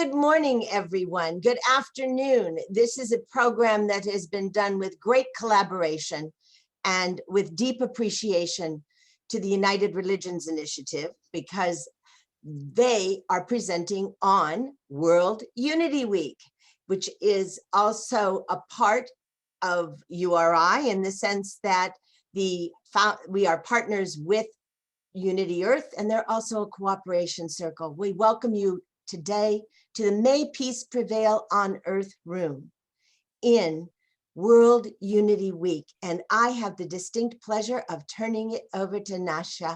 Good morning, everyone. Good afternoon. This is a program that has been done with great collaboration and with deep appreciation to the United Religions Initiative, because they are presenting on World Unity Week, which is also a part of URI in the sense that we are partners with Unity Earth, and they're also a cooperation circle. We welcome you today to the May Peace Prevail on Earth room in World Unity Week. And I have the distinct pleasure of turning it over to Nyasha,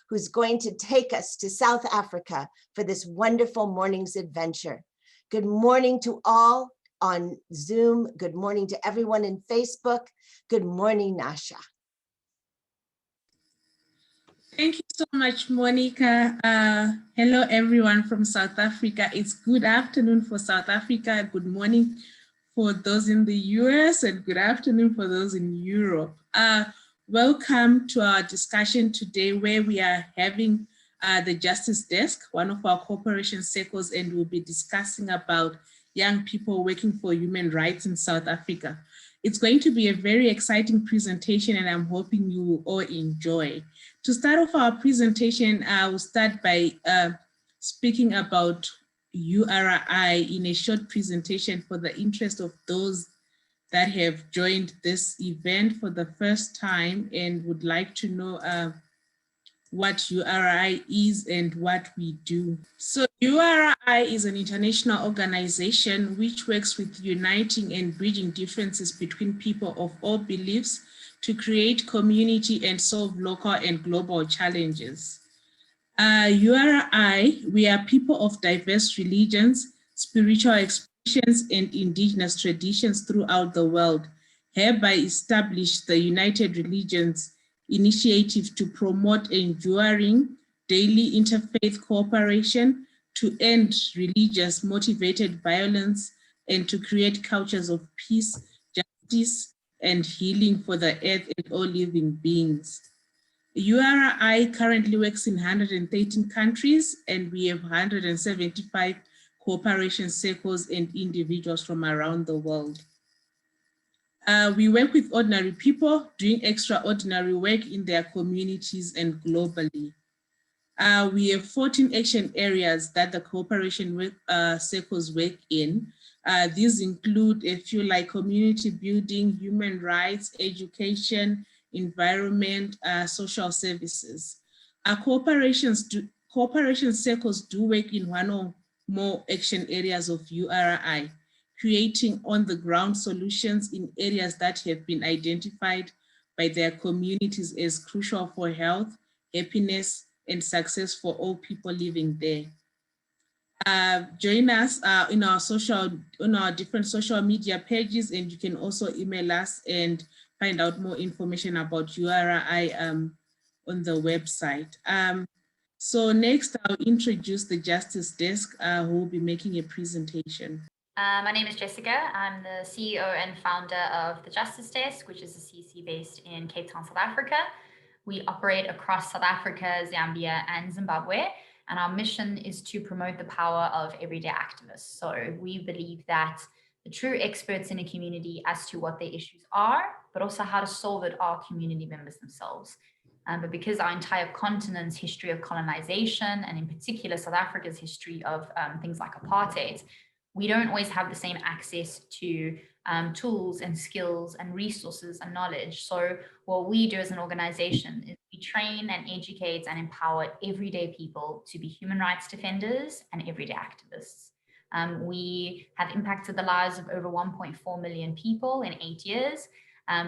who's going to take us to South Africa for this wonderful morning's adventure. Good morning to all on Zoom. Good morning to everyone in Facebook. Good morning, Nyasha. Thank you so much, Monica. Hello, everyone from South Africa. It's good afternoon for South Africa. Good morning for those in the US, and good afternoon for those in Europe. Welcome to our discussion today, where we are having the Justice Desk, one of our cooperation circles, and we'll be discussing about young people working for human rights in South Africa. It's going to be a very exciting presentation, and I'm hoping you will all enjoy. To start off our presentation, I will start by speaking about URI in a short presentation for the interest of those that have joined this event for the first time and would like to know what URI is and what we do. So URI is an international organization which works with uniting and bridging differences between people of all beliefs to create community and solve local and global challenges. URI, we are people of diverse religions, spiritual expressions, and indigenous traditions throughout the world, hereby establish the United Religions Initiative to promote enduring daily interfaith cooperation, to end religious motivated violence, and to create cultures of peace, justice, and healing for the earth and all living beings. URI currently works in 113 countries, and we have 175 cooperation circles and individuals from around the world. We work with ordinary people doing extraordinary work in their communities and globally. We have 14 action areas that the cooperation circles work in. These include a few like community building, human rights, education, environment, social services. Our cooperation circles do work in one or more action areas of URI, creating on-the-ground solutions in areas that have been identified by their communities as crucial for health, happiness, and success for all people living there. Join us on our different social media pages, and you can also email us and find out more information about URI on the website. So next, I'll introduce the Justice Desk, who will be making a presentation. My name is Jessica. I'm the CEO and founder of the Justice Desk, which is a CC based in Cape Town, South Africa. We operate across South Africa, Zambia, and Zimbabwe, and our mission is to promote the power of everyday activists. So we believe that the true experts in a community as to what their issues are, but also how to solve it, are community members themselves. But because our entire continent's history of colonization, and in particular South Africa's history of things like apartheid, we don't always have the same access to tools and skills and resources and knowledge. So what we do as an organization is we train and educate and empower everyday people to be human rights defenders and everyday activists. We have impacted the lives of over 1.4 million people in 8 years.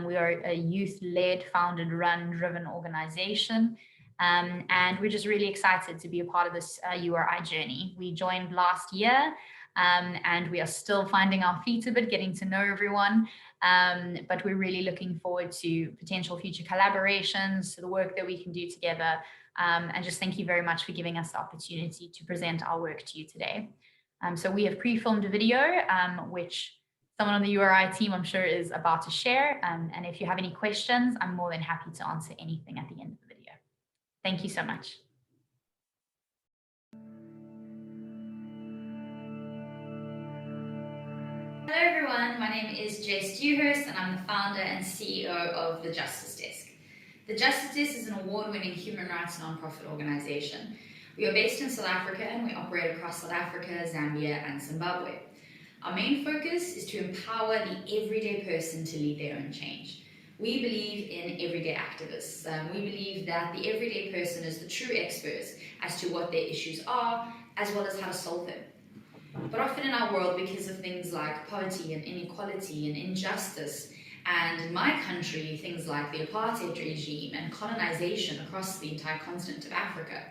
We are a youth-led, founded, run, driven organization. And we're just really excited to be a part of this URI journey. We joined last year. And we are still finding our feet a bit, getting to know everyone. But we're really looking forward to potential future collaborations, to the work that we can do together. And just thank you very much for giving us the opportunity to present our work to you today. So we have pre-filmed a video, which someone on the URI team, I'm sure, is about to share. And if you have any questions, I'm more than happy to answer anything at the end of the video. Thank you so much. Hello everyone, my name is Jess Dewhurst and I'm the founder and CEO of The Justice Desk. The Justice Desk is an award-winning human rights nonprofit organization. We are based in South Africa and we operate across South Africa, Zambia and Zimbabwe. Our main focus is to empower the everyday person to lead their own change. We believe in everyday activists. We believe that the everyday person is the true expert as to what their issues are, as well as how to solve them. But often in our world, because of things like poverty and inequality and injustice, and in my country, things like the apartheid regime and colonization across the entire continent of Africa,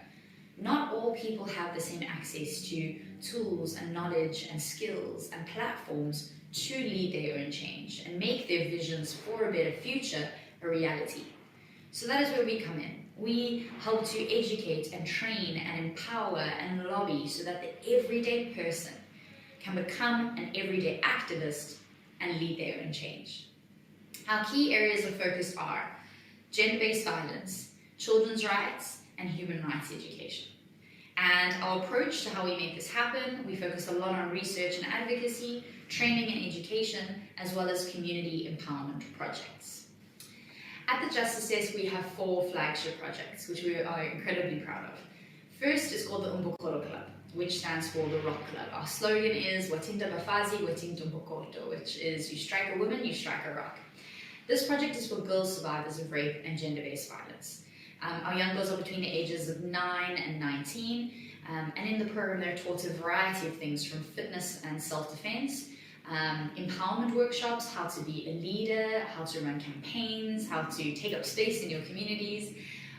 not all people have the same access to tools and knowledge and skills and platforms to lead their own change and make their visions for a better future a reality. So that is where we come in. We help to educate and train and empower and lobby so that the everyday person can become an everyday activist and lead their own change. Our key areas of focus are gender-based violence, children's rights, and human rights education. And our approach to how we make this happen, we focus a lot on research and advocacy, training and education, as well as community empowerment projects. At the Justice Desk, we have 4 flagship projects, which we are incredibly proud of. First is called the Umbokolo Club, which stands for the Rock Club. Our slogan is Watinta Bafazi, Watinta Umbokoto, which is you strike a woman, you strike a rock. This project is for girls survivors of rape and gender-based violence. Our young girls are between the ages of 9 and 19, and in the program they're taught a variety of things from fitness and self-defense, empowerment workshops, how to be a leader, how to run campaigns, how to take up space in your communities,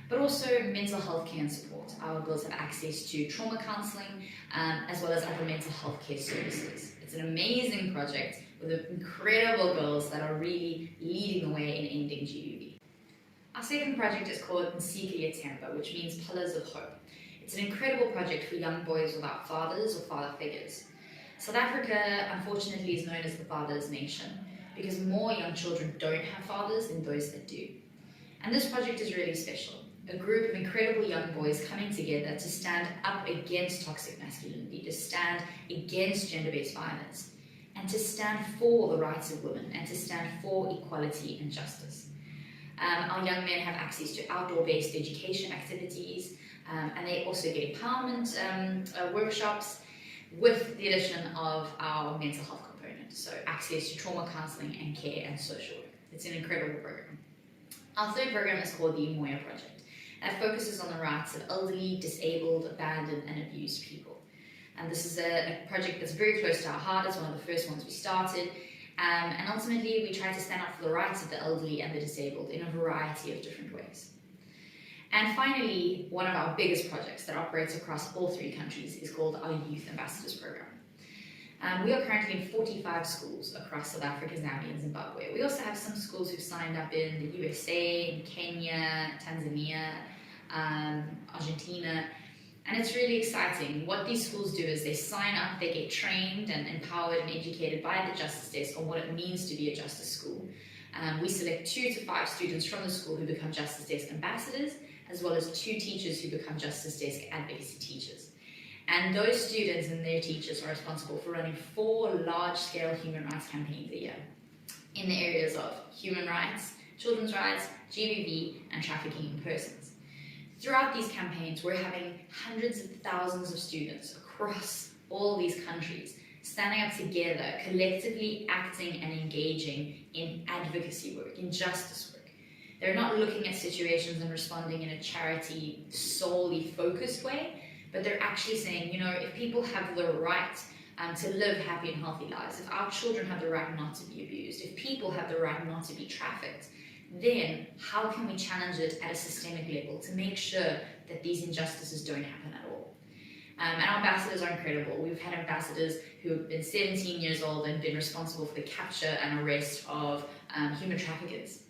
but also mental health care and support. Our girls have access to trauma counselling, as well as other mental health care services. It's an amazing project with incredible girls that are really leading the way in ending GBV. Our second project is called Nsikli Temba, which means Pillars of Hope. It's an incredible project for young boys without fathers or father figures. South Africa, unfortunately, is known as the fatherless nation because more young children don't have fathers than those that do. And this project is really special. A group of incredible young boys coming together to stand up against toxic masculinity, to stand against gender-based violence, and to stand for the rights of women, and to stand for equality and justice. Our young men have access to outdoor-based education activities, and they also get empowerment workshops with the addition of our mental health component, so access to trauma counselling and care and social work. It's an incredible program. Our third program is called the Moya Project. That focuses on the rights of elderly, disabled, abandoned and abused people. And this is a project that's very close to our heart. It's one of the first ones we started. And ultimately, we try to stand up for the rights of the elderly and the disabled in a variety of different ways. And finally, one of our biggest projects that operates across all 3 countries is called our Youth Ambassadors Program. We are currently in 45 schools across South Africa, Zambia and Zimbabwe. We also have some schools who've signed up in the USA, in Kenya, Tanzania, Argentina. And it's really exciting. What these schools do is they sign up, they get trained and empowered and educated by the Justice Desk on what it means to be a justice school. We select 2 to 5 students from the school who become Justice Desk ambassadors, as well as 2 teachers who become Justice Desk advocacy teachers. And those students and their teachers are responsible for running 4 large-scale human rights campaigns a year in the areas of human rights, children's rights, GBV, and trafficking in persons. Throughout these campaigns, we're having hundreds of thousands of students across all these countries standing up together, collectively acting and engaging in advocacy work, in justice work. They're not looking at situations and responding in a charity solely focused way, but they're actually saying, you know, if people have the right to live happy and healthy lives, if our children have the right not to be abused, if people have the right not to be trafficked, then how can we challenge it at a systemic level to make sure that these injustices don't happen at all? And our ambassadors are incredible. We've had ambassadors who have been 17 years old and been responsible for the capture and arrest of human traffickers.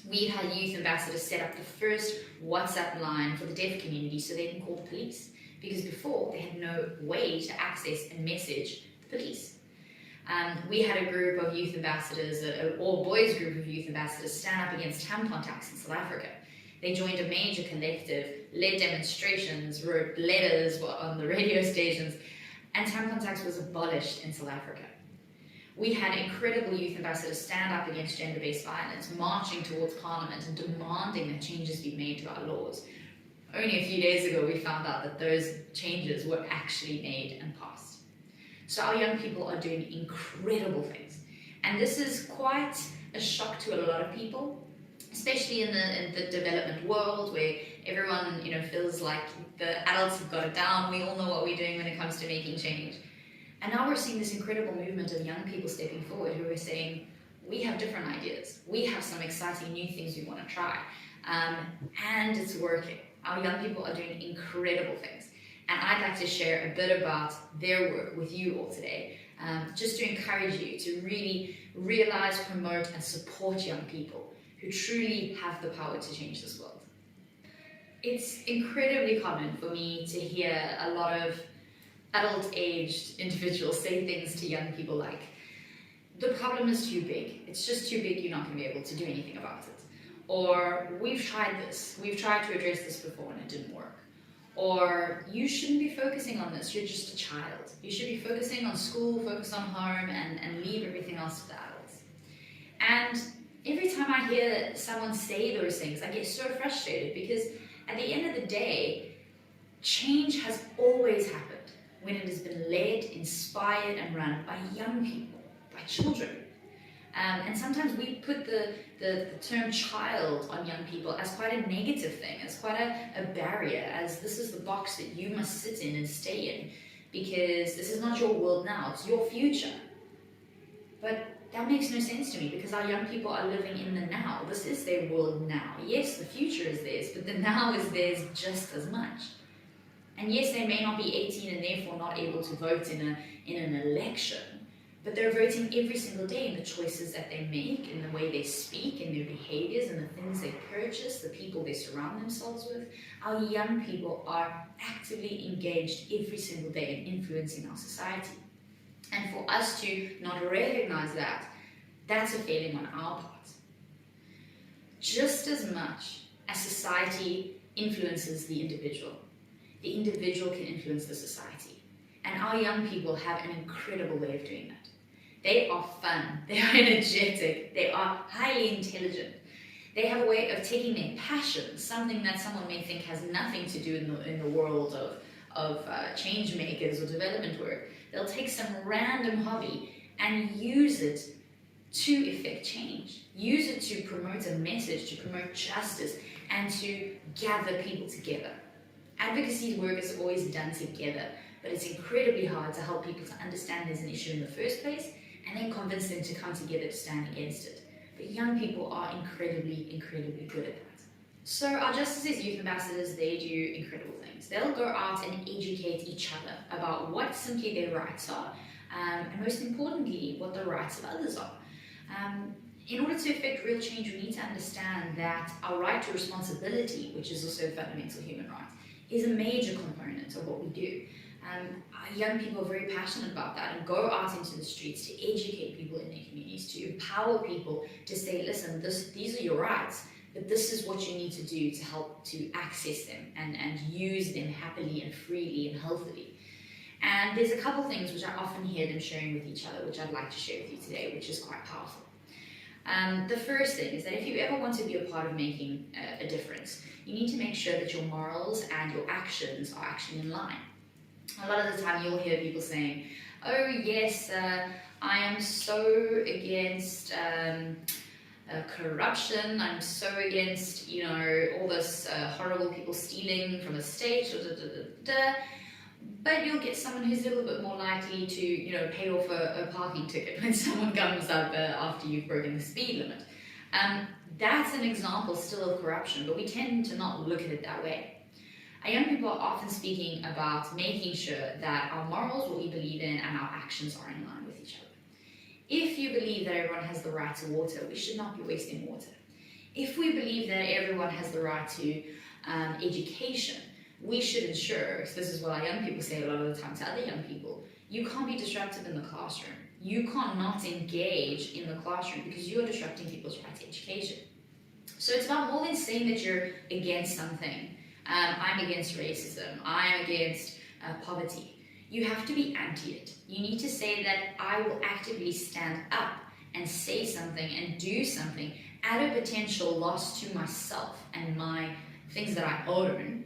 We had youth ambassadors set up the first WhatsApp line for the deaf community so they can call the police, because before they had no way to access and message the police. We had a group of youth ambassadors, an all-boys group of youth ambassadors, stand up against tampon tax in South Africa. They joined a major collective, led demonstrations, wrote letters on the radio stations, and tampon tax was abolished in South Africa. We had incredible youth ambassadors stand up against gender-based violence, marching towards Parliament and demanding that changes be made to our laws. Only a few days ago, we found out that those changes were actually made and passed. So our young people are doing incredible things. And this is quite a shock to a lot of people, especially in the development world where everyone feels like the adults have got it down. We all know what we're doing when it comes to making change. And now we're seeing this incredible movement of young people stepping forward who are saying, we have different ideas. We have some exciting new things we want to try. And it's working. Our young people are doing incredible things. And I'd like to share a bit about their work with you all today, just to encourage you to really realize, promote, and support young people who truly have the power to change this world. It's incredibly common for me to hear a lot of adult-aged individuals say things to young people like, the problem is too big. It's just too big, you're not going to be able to do anything about it. Or, we've tried this. We've tried to address this before and it didn't work. Or, you shouldn't be focusing on this, you're just a child. You should be focusing on school, focus on home, and leave everything else to the adults. And every time I hear someone say those things, I get so frustrated because at the end of the day, change has always happened when it has been led, inspired, and run by young people, by children. And sometimes we put the term child on young people as quite a negative thing, as quite a barrier, as this is the box that you must sit in and stay in, because this is not your world now, it's your future. But that makes no sense to me, because our young people are living in the now. This is their world now. Yes, the future is theirs, but the now is theirs just as much. And yes, they may not be 18 and therefore not able to vote in an election, but they're voting every single day in the choices that they make, in the way they speak, in their behaviors, and the things they purchase, the people they surround themselves with. Our young people are actively engaged every single day in influencing our society. And for us to not recognize that, that's a failing on our part. Just as much as society influences the individual can influence the society. And our young people have an incredible way of doing that. They are fun, they are energetic, they are highly intelligent. They have a way of taking their passions, something that someone may think has nothing to do in the world of change makers or development work. They'll take some random hobby and use it to effect change. Use it to promote a message, to promote justice, and to gather people together. Advocacy work is always done together, but it's incredibly hard to help people to understand there's an issue in the first place and then convince them to come together to stand against it. But young people are incredibly, incredibly good at that. So our Justice Youth Ambassadors, they do incredible things. They'll go out and educate each other about what simply their rights are, and most importantly, what the rights of others are. In order to effect real change, we need to understand that our right to responsibility, which is also a fundamental human right, is a major component of what we do. Our young people are very passionate about that and go out into the streets to educate people in their communities, to empower people to say, listen, these are your rights, but this is what you need to do to help to access them and use them happily and freely and healthily. And there's a couple things which I often hear them sharing with each other, which I'd like to share with you today, which is quite powerful. The first thing is that if you ever want to be a part of making a difference, you need to make sure that your morals and your actions are actually in line. A lot of the time you'll hear people saying, oh yes, I am so against corruption, I'm so against, all this horrible people stealing from the state, but you'll get someone who's a little bit more likely to, pay off a parking ticket when someone comes up after you've broken the speed limit. That's an example still of corruption, but we tend to not look at it that way. Our young people are often speaking about making sure that our morals, what we believe in, and our actions are in line with each other. If you believe that everyone has the right to water, we should not be wasting water. If we believe that everyone has the right to education, we should ensure, so this is what our young people say a lot of the time to other young people, you can't be disruptive in the classroom. You can't not engage in the classroom because you are disrupting people's right to education. So it's about more than saying that you're against something. I'm against racism, I'm against poverty. You have to be anti it. You need to say that I will actively stand up and say something and do something at a potential loss to myself and my things that I own,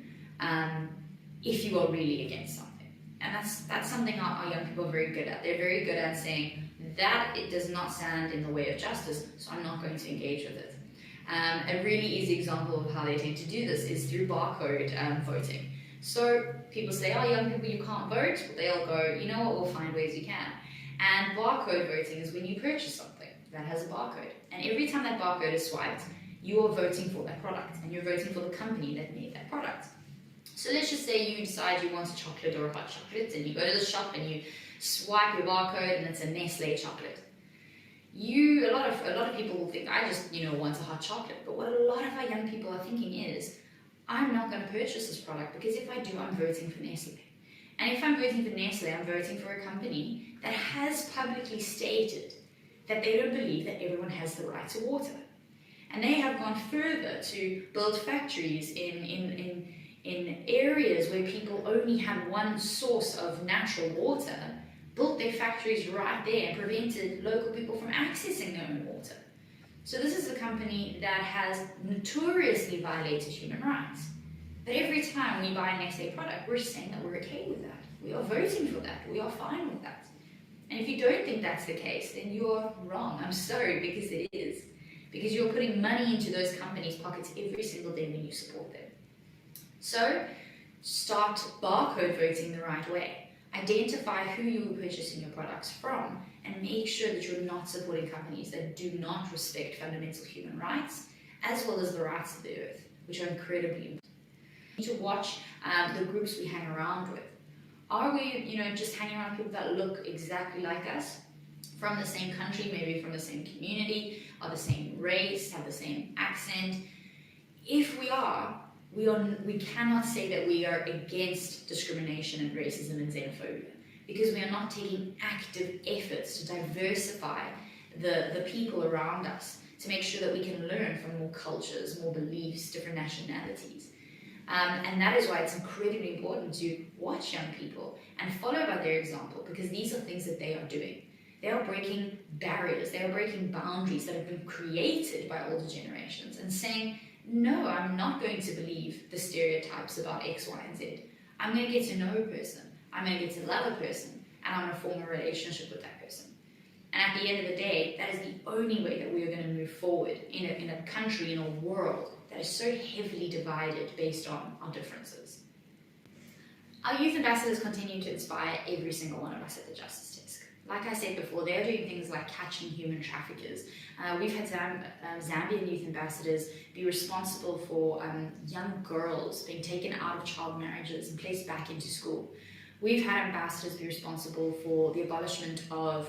if you are really against something. And that's something our young people are very good at. They're very good at saying that it does not stand in the way of justice, so I'm not going to engage with it. A really easy example of how they tend to do this is through barcode voting. So people say, oh, young people, you can't vote. They'll go, you know what, we'll find ways you can. And barcode voting is when you purchase something that has a barcode. And every time that barcode is swiped, you are voting for that product, and you're voting for the company that made that product. So let's just say you decide you want a chocolate or a hot chocolate, and you go to the shop and you swipe your barcode and it's a Nestle chocolate. A lot of people will think, I just want a hot chocolate. But what a lot of our young people are thinking is, I'm not going to purchase this product because if I do, I'm voting for Nestle. And if I'm voting for Nestle, I'm voting for a company that has publicly stated that they don't believe that everyone has the right to water. And they have gone further to build factories in areas where people only have one source of natural water, built their factories right there and prevented local people from accessing their own water. So this is a company that has notoriously violated human rights. But every time we buy a Nestle product, we're saying that we're okay with that. We are voting for that. We are fine with that. And if you don't think that's the case, then you're wrong. I'm sorry, because it is. Because you're putting money into those companies' pockets every single day when you support them. So start barcode voting the right way. Identify who you are purchasing your products from and make sure that you're not supporting companies that do not respect fundamental human rights, as well as the rights of the earth, which are incredibly important. We need to watch the groups we hang around with. Are we, just hanging around people that look exactly like us, from the same country, maybe from the same community, are the same race, have the same accent? If we are, we cannot say that we are against discrimination and racism and xenophobia, because we are not taking active efforts to diversify the people around us, to make sure that we can learn from more cultures, more beliefs, different nationalities. And that is why it's incredibly important to watch young people and follow by their example, because these are things that they are doing. They are breaking barriers, they are breaking boundaries that have been created by older generations and saying, no, I'm not going to believe the stereotypes about X, Y, and Z. I'm going to get to know a person, I'm going to get to love a person, and I'm going to form a relationship with that person. And at the end of the day, that is the only way that we are going to move forward in a country, in a world that is so heavily divided based on our differences. Our youth ambassadors continue to inspire every single one of us at the Justice Desk. Like I said before, they're doing things like catching human traffickers. We've had Zambian youth ambassadors be responsible for young girls being taken out of child marriages and placed back into school. We've had ambassadors be responsible for the abolishment of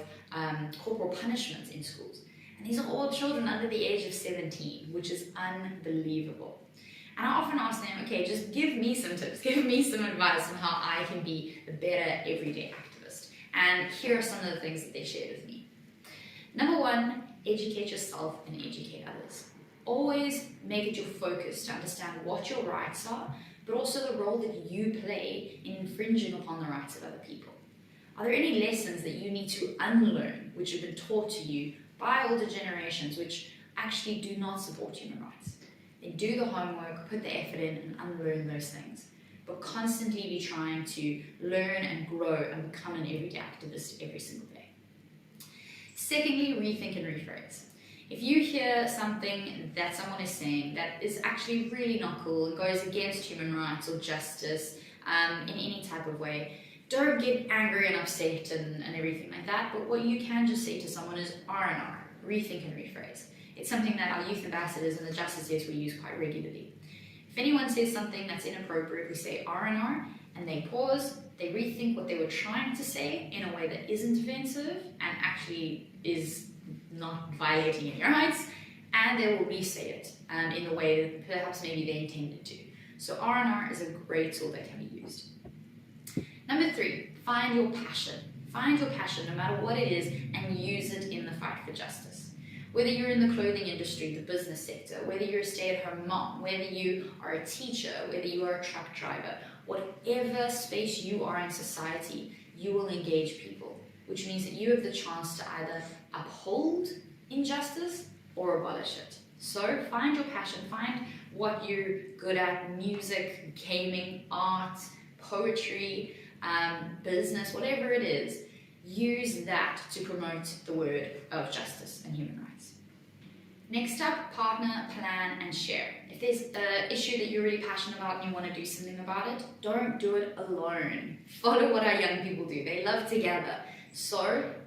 corporal punishment in schools. And these are all children under the age of 17, which is unbelievable. And I often ask them, okay, just give me some tips, give me some advice on how I can be a better everyday activist. And here are some of the things that they shared with me. Number one, educate yourself and educate others. Always make it your focus to understand what your rights are, but also the role that you play in infringing upon the rights of other people. Are there any lessons that you need to unlearn, which have been taught to you by older generations, which actually do not support human rights? Then do the homework, put the effort in, and unlearn those things. But constantly be trying to learn and grow and become an everyday activist every single day. Secondly, rethink and rephrase. If you hear something that someone is saying that is actually really not cool and goes against human rights or justice in any type of way, don't get angry and upset and everything like that, but what you can just say to someone is R&R, rethink and rephrase. It's something that our youth ambassadors and the Justice Desk we use quite regularly. If anyone says something that's inappropriate, we say R&R, and they pause, they rethink what they were trying to say in a way that isn't offensive and actually is not violating any rights, and they will re-say it in the way that perhaps maybe they intended to. So R&R is a great tool that can be used. Number three, find your passion. Find your passion, no matter what it is, and use it in the fight for justice. Whether you're in the clothing industry, the business sector, whether you're a stay-at-home mom, whether you are a teacher, whether you are a truck driver, whatever space you are in society, you will engage people, which means that you have the chance to either uphold injustice or abolish it. So find your passion, find what you're good at: music, gaming, art, poetry, business, whatever it is. Use that to promote the word of justice and human rights. Next up, partner, plan, and share. If there's an issue that you're really passionate about and you want to do something about it, don't do it alone. Follow what our young people do. They love together. So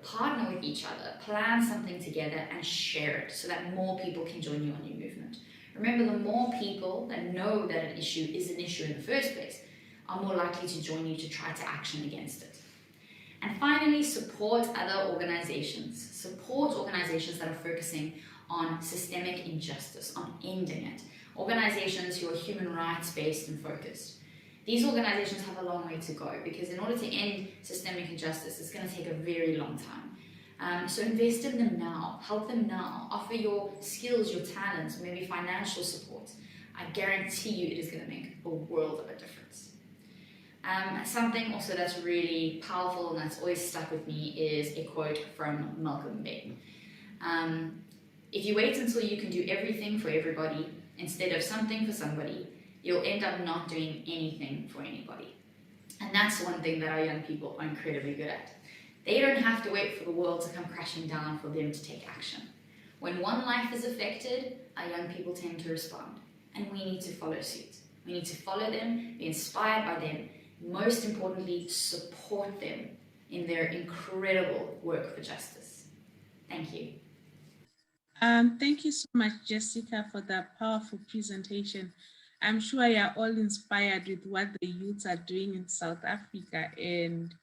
partner with each other, plan something together, and share it so that more people can join you on your movement. Remember, the more people that know that an issue is an issue in the first place are more likely to join you to try to action against it. And finally, support other organizations. Support organizations that are focusing on systemic injustice, on ending it. Organizations who are human rights based and focused. These organizations have a long way to go, because in order to end systemic injustice, it's going to take a very long time. So invest in them now, help them now, offer your skills, your talents, maybe financial support. I guarantee you it is going to make a world of a difference. Something also that's really powerful and that's always stuck with me is a quote from Malcolm X. If you wait until you can do everything for everybody instead of something for somebody, you'll end up not doing anything for anybody. And that's one thing that our young people are incredibly good at. They don't have to wait for the world to come crashing down for them to take action. When one life is affected, our young people tend to respond, and we need to follow suit. We need to follow them, be inspired by them, most importantly, support them in their incredible work for justice. Thank you. Thank you so much, Jessica, for that powerful presentation. I'm sure you're all inspired with what the youths are doing in South Africa, and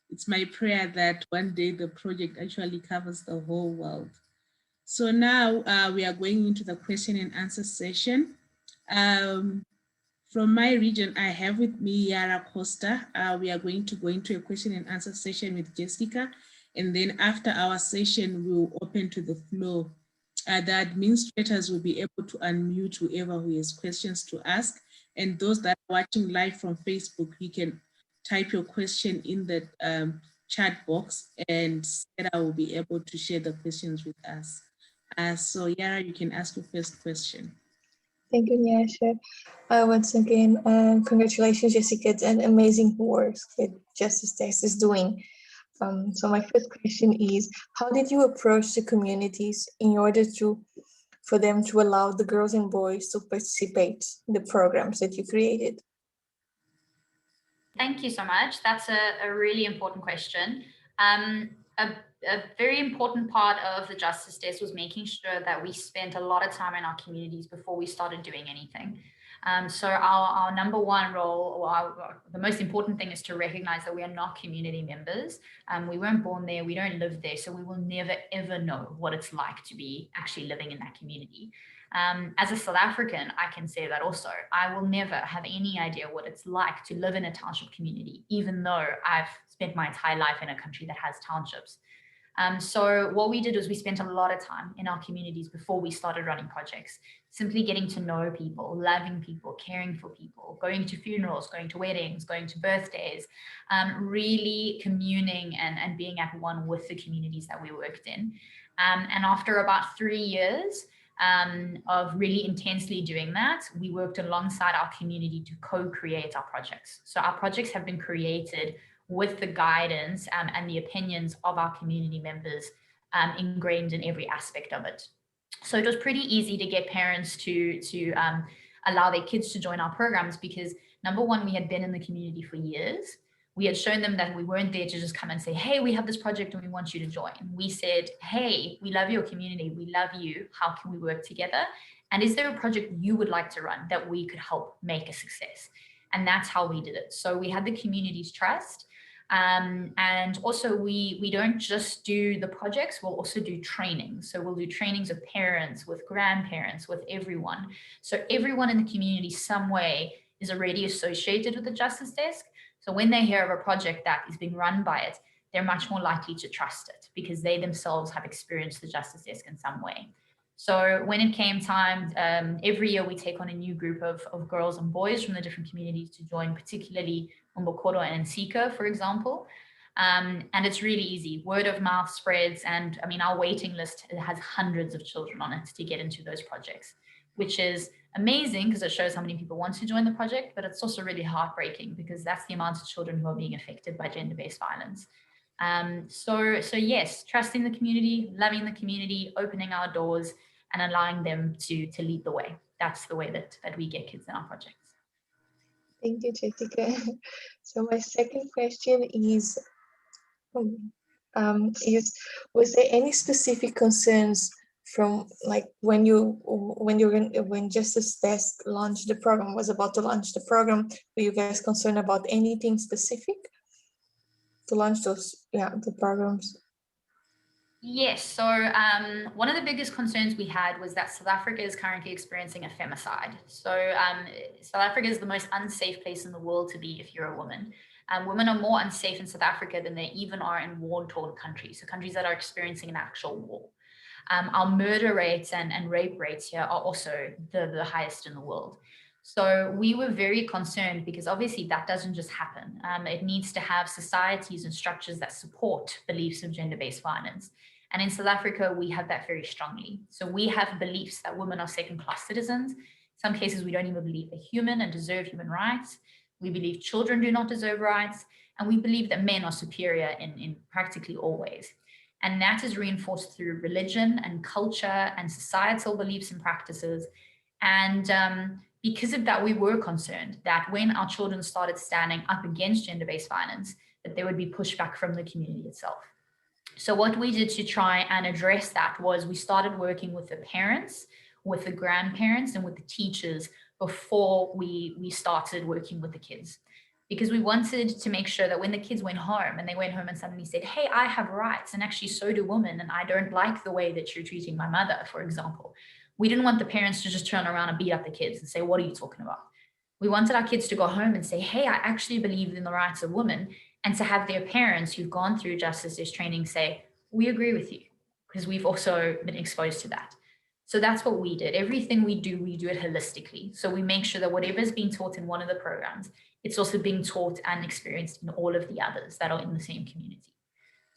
it's my prayer that one day the project actually covers the whole world. So now we are going into the question and answer session. From my region, I have with me Yara Costa. We are going to go into a question and answer session with Jessica, and then after our session, we will open to the floor. The administrators will be able to unmute whoever who has questions to ask. And those that are watching live from Facebook, you can type your question in the chat box, and Sarah will be able to share the questions with us. So Yara, you can ask your first question. Thank you, Nyasha. Once again, congratulations, Jessica. It's an amazing work that Justice Desk is doing. So my first question is, how did you approach the communities in order for them to allow the girls and boys to participate in the programs that you created? Thank you so much. That's a really important question. A very important part of the Justice Desk was making sure that we spent a lot of time in our communities before we started doing anything. So our number one role, or the most important thing, is to recognize that we are not community members. We weren't born there, we don't live there, so we will never ever know what it's like to be actually living in that community. As a South African, I can say that also. I will never have any idea what it's like to live in a township community, even though I've spent my entire life in a country that has townships. So what we did was we spent a lot of time in our communities before we started running projects, simply getting to know people, loving people, caring for people, going to funerals, going to weddings, going to birthdays, really communing and being at one with the communities that we worked in. And after about 3 years of really intensely doing that, we worked alongside our community to co-create our projects. So our projects have been created with the guidance and the opinions of our community members ingrained in every aspect of it. So it was pretty easy to get parents to allow their kids to join our programs because, number one, we had been in the community for years. We had shown them that we weren't there to just come and say, hey, we have this project and we want you to join. We said, hey, we love your community. We love you. How can we work together? And is there a project you would like to run that we could help make a success? And that's how we did it. So we had the community's trust. And also we don't just do the projects, we'll also do trainings. So we'll do trainings of parents, with grandparents, with everyone. So everyone in the community some way is already associated with the Justice Desk. So when they hear of a project that is being run by it, they're much more likely to trust it because they themselves have experienced the Justice Desk in some way. So when it came time, every year we take on a new group of girls and boys from the different communities to join, particularly Umbokoro and Nsika, for example. And it's really easy. Word of mouth spreads. And I mean, our waiting list has hundreds of children on it to get into those projects, which is amazing because it shows how many people want to join the project, but it's also really heartbreaking because that's the amount of children who are being affected by gender-based violence. So yes, trusting the community, loving the community, opening our doors and allowing them to lead the way. That's the way that we get kids in our projects. Thank you, Jessica. So my second question is was there any specific concerns from like when Justice Desk launched the program, was about to launch the program? Were you guys concerned about anything specific to launch the programs? Yes, so one of the biggest concerns we had was that South Africa is currently experiencing a femicide. So South Africa is the most unsafe place in the world to be if you're a woman. Women are more unsafe in South Africa than they even are in war-torn countries, so countries that are experiencing an actual war. Our murder rates and rape rates here are also the highest in the world. So we were very concerned because obviously that doesn't just happen. It needs to have societies and structures that support beliefs of gender-based violence. And in South Africa, we have that very strongly. So we have beliefs that women are second-class citizens. In some cases, we don't even believe they're human and deserve human rights. We believe children do not deserve rights. And we believe that men are superior in practically all ways. And that is reinforced through religion and culture and societal beliefs and practices. And because of that, we were concerned that when our children started standing up against gender-based violence, that there would be pushback from the community itself. So what we did to try and address that was we started working with the parents, with the grandparents, and with the teachers before we started working with the kids. Because we wanted to make sure that when the kids went home and they went home and suddenly said, hey, I have rights, and actually so do women, and I don't like the way that you're treating my mother, for example. We didn't want the parents to just turn around and beat up the kids and say, what are you talking about? We wanted our kids to go home and say, hey, I actually believe in the rights of women, and to have their parents who've gone through Justice Desk training say, we agree with you, because we've also been exposed to that. So that's what we did. Everything we do it holistically. So we make sure that whatever's being taught in one of the programs, it's also being taught and experienced in all of the others that are in the same community.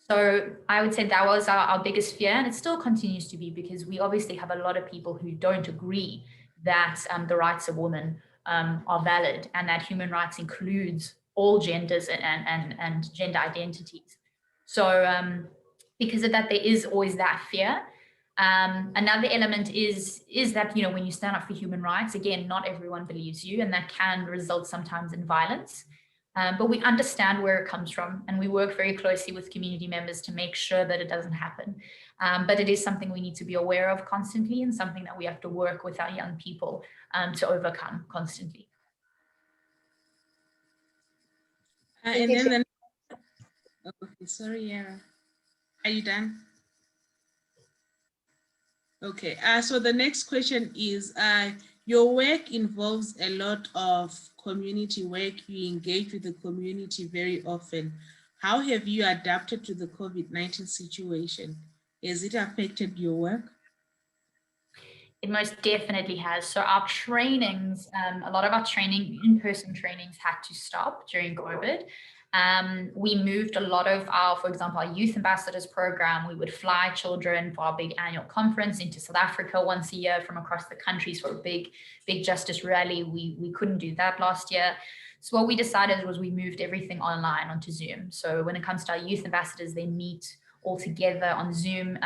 So I would say that was our biggest fear, and it still continues to be, because we obviously have a lot of people who don't agree that the rights of women are valid, and that human rights includes all genders and gender identities. So because of that, there is always that fear. Another element is that, you know, when you stand up for human rights, again, not everyone believes you, and that can result sometimes in violence. But we understand where it comes from, and we work very closely with community members to make sure that it doesn't happen. But it is something we need to be aware of constantly, and something that we have to work with our young people to overcome constantly. And then okay, sorry, Yara. Are you done? Okay, so the next question is, your work involves a lot of community work. You engage with the community very often. How have you adapted to the COVID-19 situation? Has it affected your work? It most definitely has. So our trainings, a lot of our training, in-person trainings had to stop during COVID. We moved a lot of our, for example, our youth ambassadors program. We would fly children for our big annual conference into South Africa once a year from across the countries for a big justice rally. We couldn't do that last year. So what we decided was we moved everything online onto Zoom. So when it comes to our youth ambassadors, they meet all together on Zoom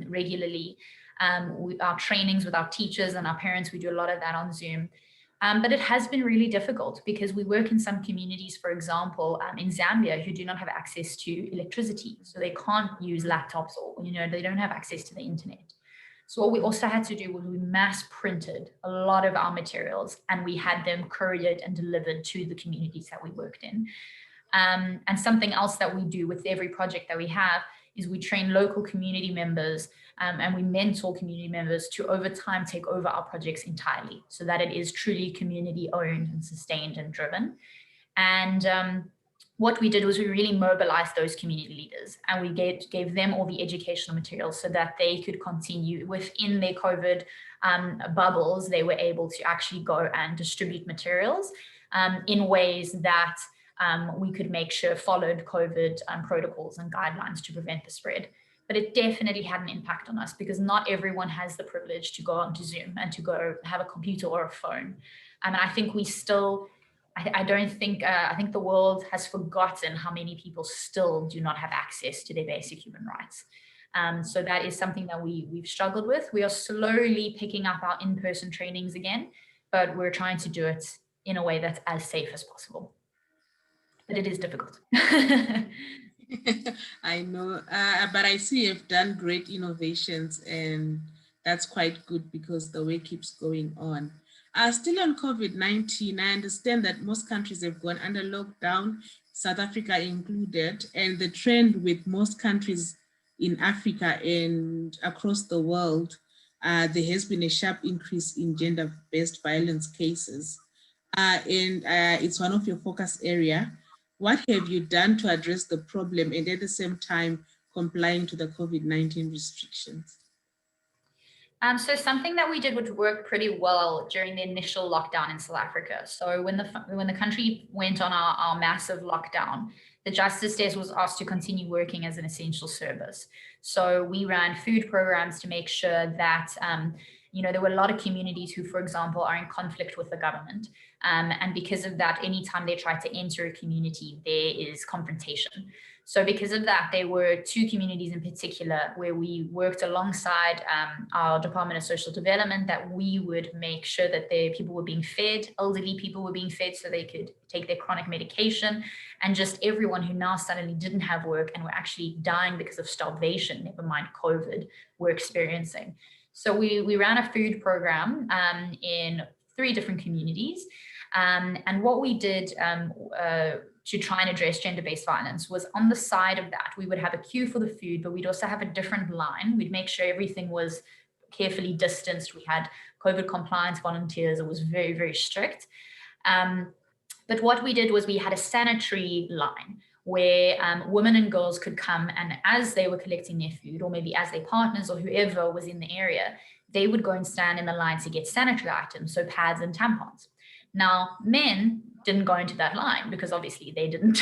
regularly. Our trainings with our teachers and our parents, we do a lot of that on Zoom. But it has been really difficult because we work in some communities, for example, in Zambia, who do not have access to electricity. So they can't use laptops, or, you know, they don't have access to the internet. So what we also had to do was we mass printed a lot of our materials, and we had them couriered and delivered to the communities that we worked in. And something else that we do with every project that we have is we train local community members and we mentor community members to over time take over our projects entirely, so that it is truly community owned and sustained and driven. And what we did was we really mobilized those community leaders, and we gave them all the educational materials so that they could continue within their COVID bubbles. They were able to actually go and distribute materials in ways that we could make sure followed COVID protocols and guidelines to prevent the spread. But it definitely had an impact on us because not everyone has the privilege to go onto Zoom and to go have a computer or a phone. And I think we still, I think the world has forgotten how many people still do not have access to their basic human rights. So that is something that we've struggled with. We are slowly picking up our in-person trainings again, but we're trying to do it in a way that's as safe as possible. But it is difficult. I know, but I see you've done great innovations, and that's quite good because the way keeps going on. Still on COVID-19, I understand that most countries have gone under lockdown, South Africa included, and the trend with most countries in Africa and across the world, there has been a sharp increase in gender-based violence cases. And it's one of your focus area. What have you done to address the problem and at the same time complying to the COVID-19 restrictions? So something that we did would work pretty well during the initial lockdown in South Africa. So when the country went on our massive lockdown, the Justice Desk was asked to continue working as an essential service. So we ran food programs to make sure that there were a lot of communities who, for example, are in conflict with the government. And because of that, anytime they try to enter a community, there is confrontation. So because of that, there were two communities in particular where we worked alongside our Department of Social Development, that we would make sure that people were being fed, elderly people were being fed so they could take their chronic medication, and just everyone who now suddenly didn't have work and were actually dying because of starvation, never mind COVID, were experiencing. So we ran a food program in 3 different communities. And what we did to try and address gender-based violence was, on the side of that, we would have a queue for the food, but we'd also have a different line. We'd make sure everything was carefully distanced. We had COVID compliance volunteers. It was very, very strict. But what we did was we had a sanitary line where women and girls could come, and as they were collecting their food, or maybe as their partners or whoever was in the area, they would go and stand in the line to get sanitary items, so pads and tampons. Now, men didn't go into that line because obviously they didn't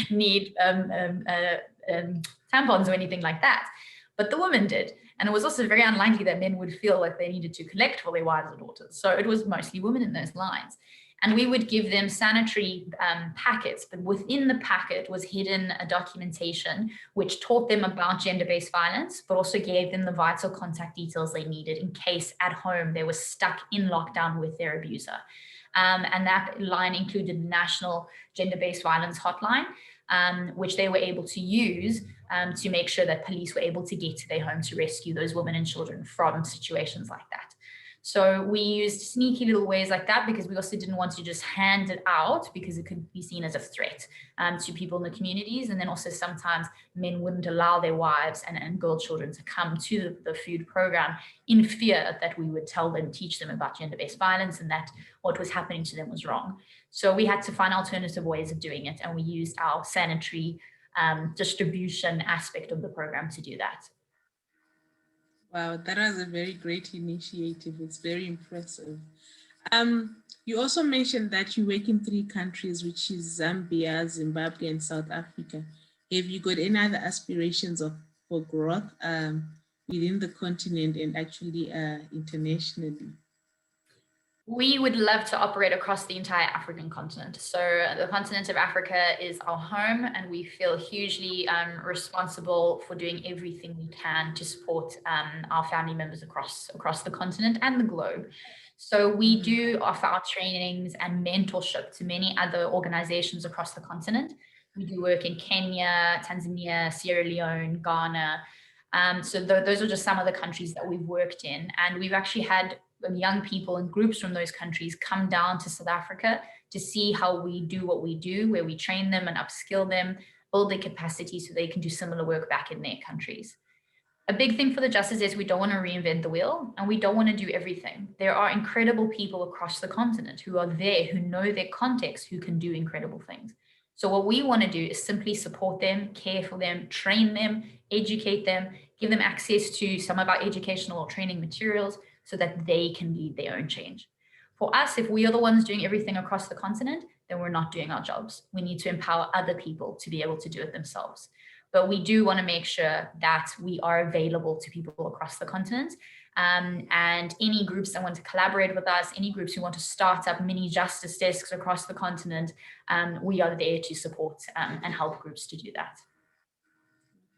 need tampons or anything like that, but the women did. And it was also very unlikely that men would feel like they needed to collect for their wives or daughters. So it was mostly women in those lines. And we would give them sanitary packets, but within the packet was hidden a documentation which taught them about gender-based violence, but also gave them the vital contact details they needed in case at home they were stuck in lockdown with their abuser. And that line included the National Gender-Based Violence Hotline, which they were able to use to make sure that police were able to get to their home to rescue those women and children from situations like that. So we used sneaky little ways like that because we also didn't want to just hand it out because it could be seen as a threat to people in the communities. And then also sometimes men wouldn't allow their wives and girl children to come to the food program in fear that we would teach them about gender-based violence and that what was happening to them was wrong. So we had to find alternative ways of doing it. And we used our sanitary distribution aspect of the program to do that. Wow, that was a very great initiative. It's very impressive. You also mentioned that you work in 3 countries, which is Zambia, Zimbabwe, and South Africa. Have you got any other aspirations for growth within the continent and actually internationally? We would love to operate across the entire African continent. So the continent of Africa is our home, and we feel hugely responsible for doing everything we can to support our family members across the continent and the globe. So we do offer our trainings and mentorship to many other organizations across the continent. We do work in Kenya, Tanzania, Sierra Leone, Ghana. So those are just some of the countries that we've worked in. And we've actually had young people and groups from those countries come down to South Africa to see how we do what we do, where we train them and upskill them, build their capacity so they can do similar work back in their countries. A big thing for the Justice is we don't want to reinvent the wheel, and we don't want to do everything. There are incredible people across the continent who are there, who know their context, who can do incredible things. So what we want to do is simply support them, care for them, train them, educate them, give them access to some of our educational or training materials so that they can lead their own change. For us, if we are the ones doing everything across the continent, then we're not doing our jobs. We need to empower other people to be able to do it themselves. But we do want to make sure that we are available to people across the continent. And any groups that want to collaborate with us, any groups who want to start up mini justice desks across the continent, we are there to support and help groups to do that.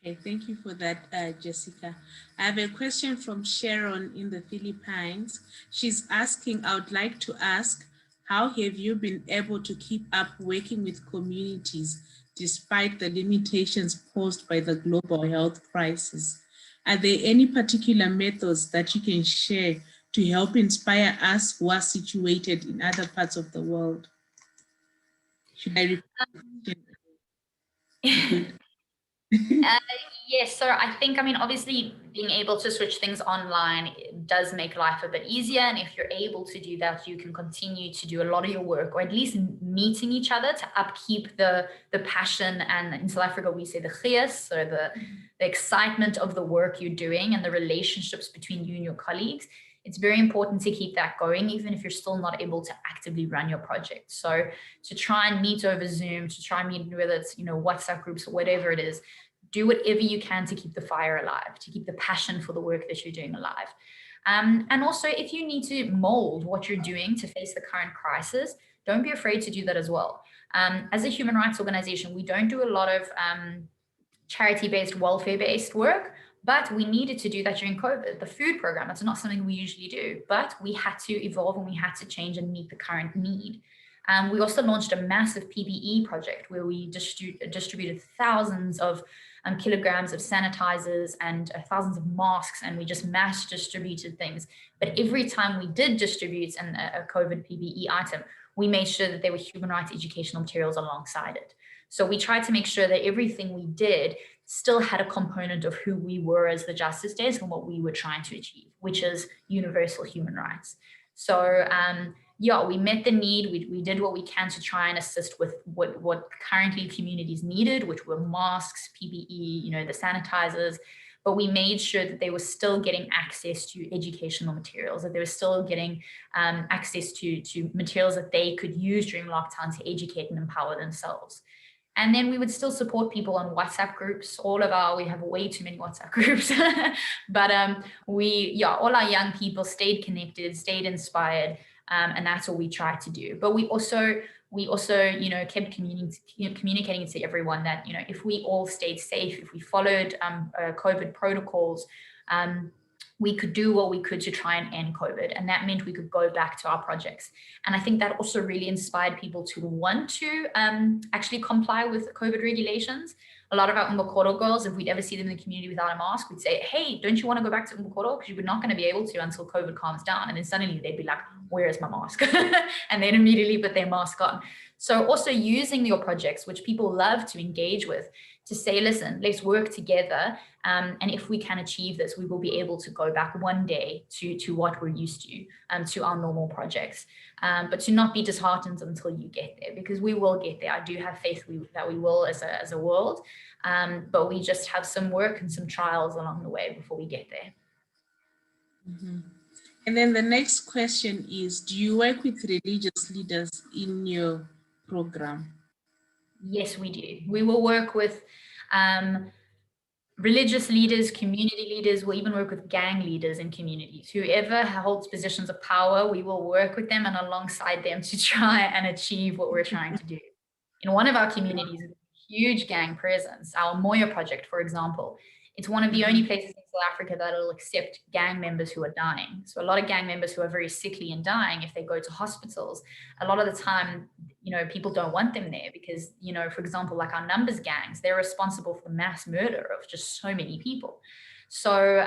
Okay, thank you for that, Jessica. I have a question from Sharon in the Philippines. She's asking, I would like to ask, how have you been able to keep up working with communities despite the limitations posed by the global health crisis? Are there any particular methods that you can share to help inspire us who are situated in other parts of the world? Should I repeat? Yes, so I think, I mean, obviously being able to switch things online does make life a bit easier. And if you're able to do that, you can continue to do a lot of your work, or at least meeting each other to upkeep the passion. And in South Africa, we say the gees, so the excitement of the work you're doing and the relationships between you and your colleagues. It's very important to keep that going, even if you're still not able to actively run your project. So to try and meet over Zoom, to try and meet, whether it's, WhatsApp groups or whatever it is, do whatever you can to keep the fire alive, to keep the passion for the work that you're doing alive. And also, if you need to mold what you're doing to face the current crisis, don't be afraid to do that as well. As a human rights organization, we don't do a lot of charity-based, welfare-based work, but we needed to do that during COVID. The food program, that's not something we usually do, but we had to evolve and we had to change and meet the current need. We also launched a massive PPE project where we distributed thousands of kilograms of sanitizers and thousands of masks, and we just mass distributed things. But every time we did distribute a COVID PPE item, we made sure that there were human rights educational materials alongside it. So we tried to make sure that everything we did still had a component of who we were as the Justice Desk and what we were trying to achieve, which is universal human rights. So yeah, we met the need. We did what we can to try and assist with what currently communities needed, which were masks, PPE, the sanitizers, but we made sure that they were still getting access to educational materials, that they were still getting access to materials that they could use during lockdown to educate and empower themselves. And then we would still support people on WhatsApp groups. We have way too many WhatsApp groups, but all our young people stayed connected, stayed inspired. And that's what we tried to do. But we also, kept communicating to everyone that, if we all stayed safe, if we followed COVID protocols, we could do what we could to try and end COVID. And that meant we could go back to our projects. And I think that also really inspired people to want to actually comply with COVID regulations. A lot of our Umbokoro girls, if we'd ever see them in the community without a mask, we'd say, hey, don't you want to go back to Umbokoro? Because you were not going to be able to until COVID calms down. And then suddenly they'd be like, where is my mask? And then immediately put their mask on. So also using your projects, which people love to engage with, to say, listen, let's work together. And if we can achieve this, we will be able to go back one day to what we're used to our normal projects. But to not be disheartened until you get there, because we will get there. I do have faith that we will as a world, but we just have some work and some trials along the way before we get there. Mm-hmm. And then the next question is, do you work with religious leaders in your program? Yes, we do. We will work with religious leaders, community leaders. We'll even work with gang leaders in communities. Whoever holds positions of power, we will work with them and alongside them to try and achieve what we're trying to do. In one of our communities, huge gang presence, our Moya project, for example, it's one of the only places in South Africa that will accept gang members who are dying. So a lot of gang members who are very sickly and dying, if they go to hospitals, a lot of the time, people don't want them there because, for example, like our numbers gangs, they're responsible for the mass murder of just so many people. So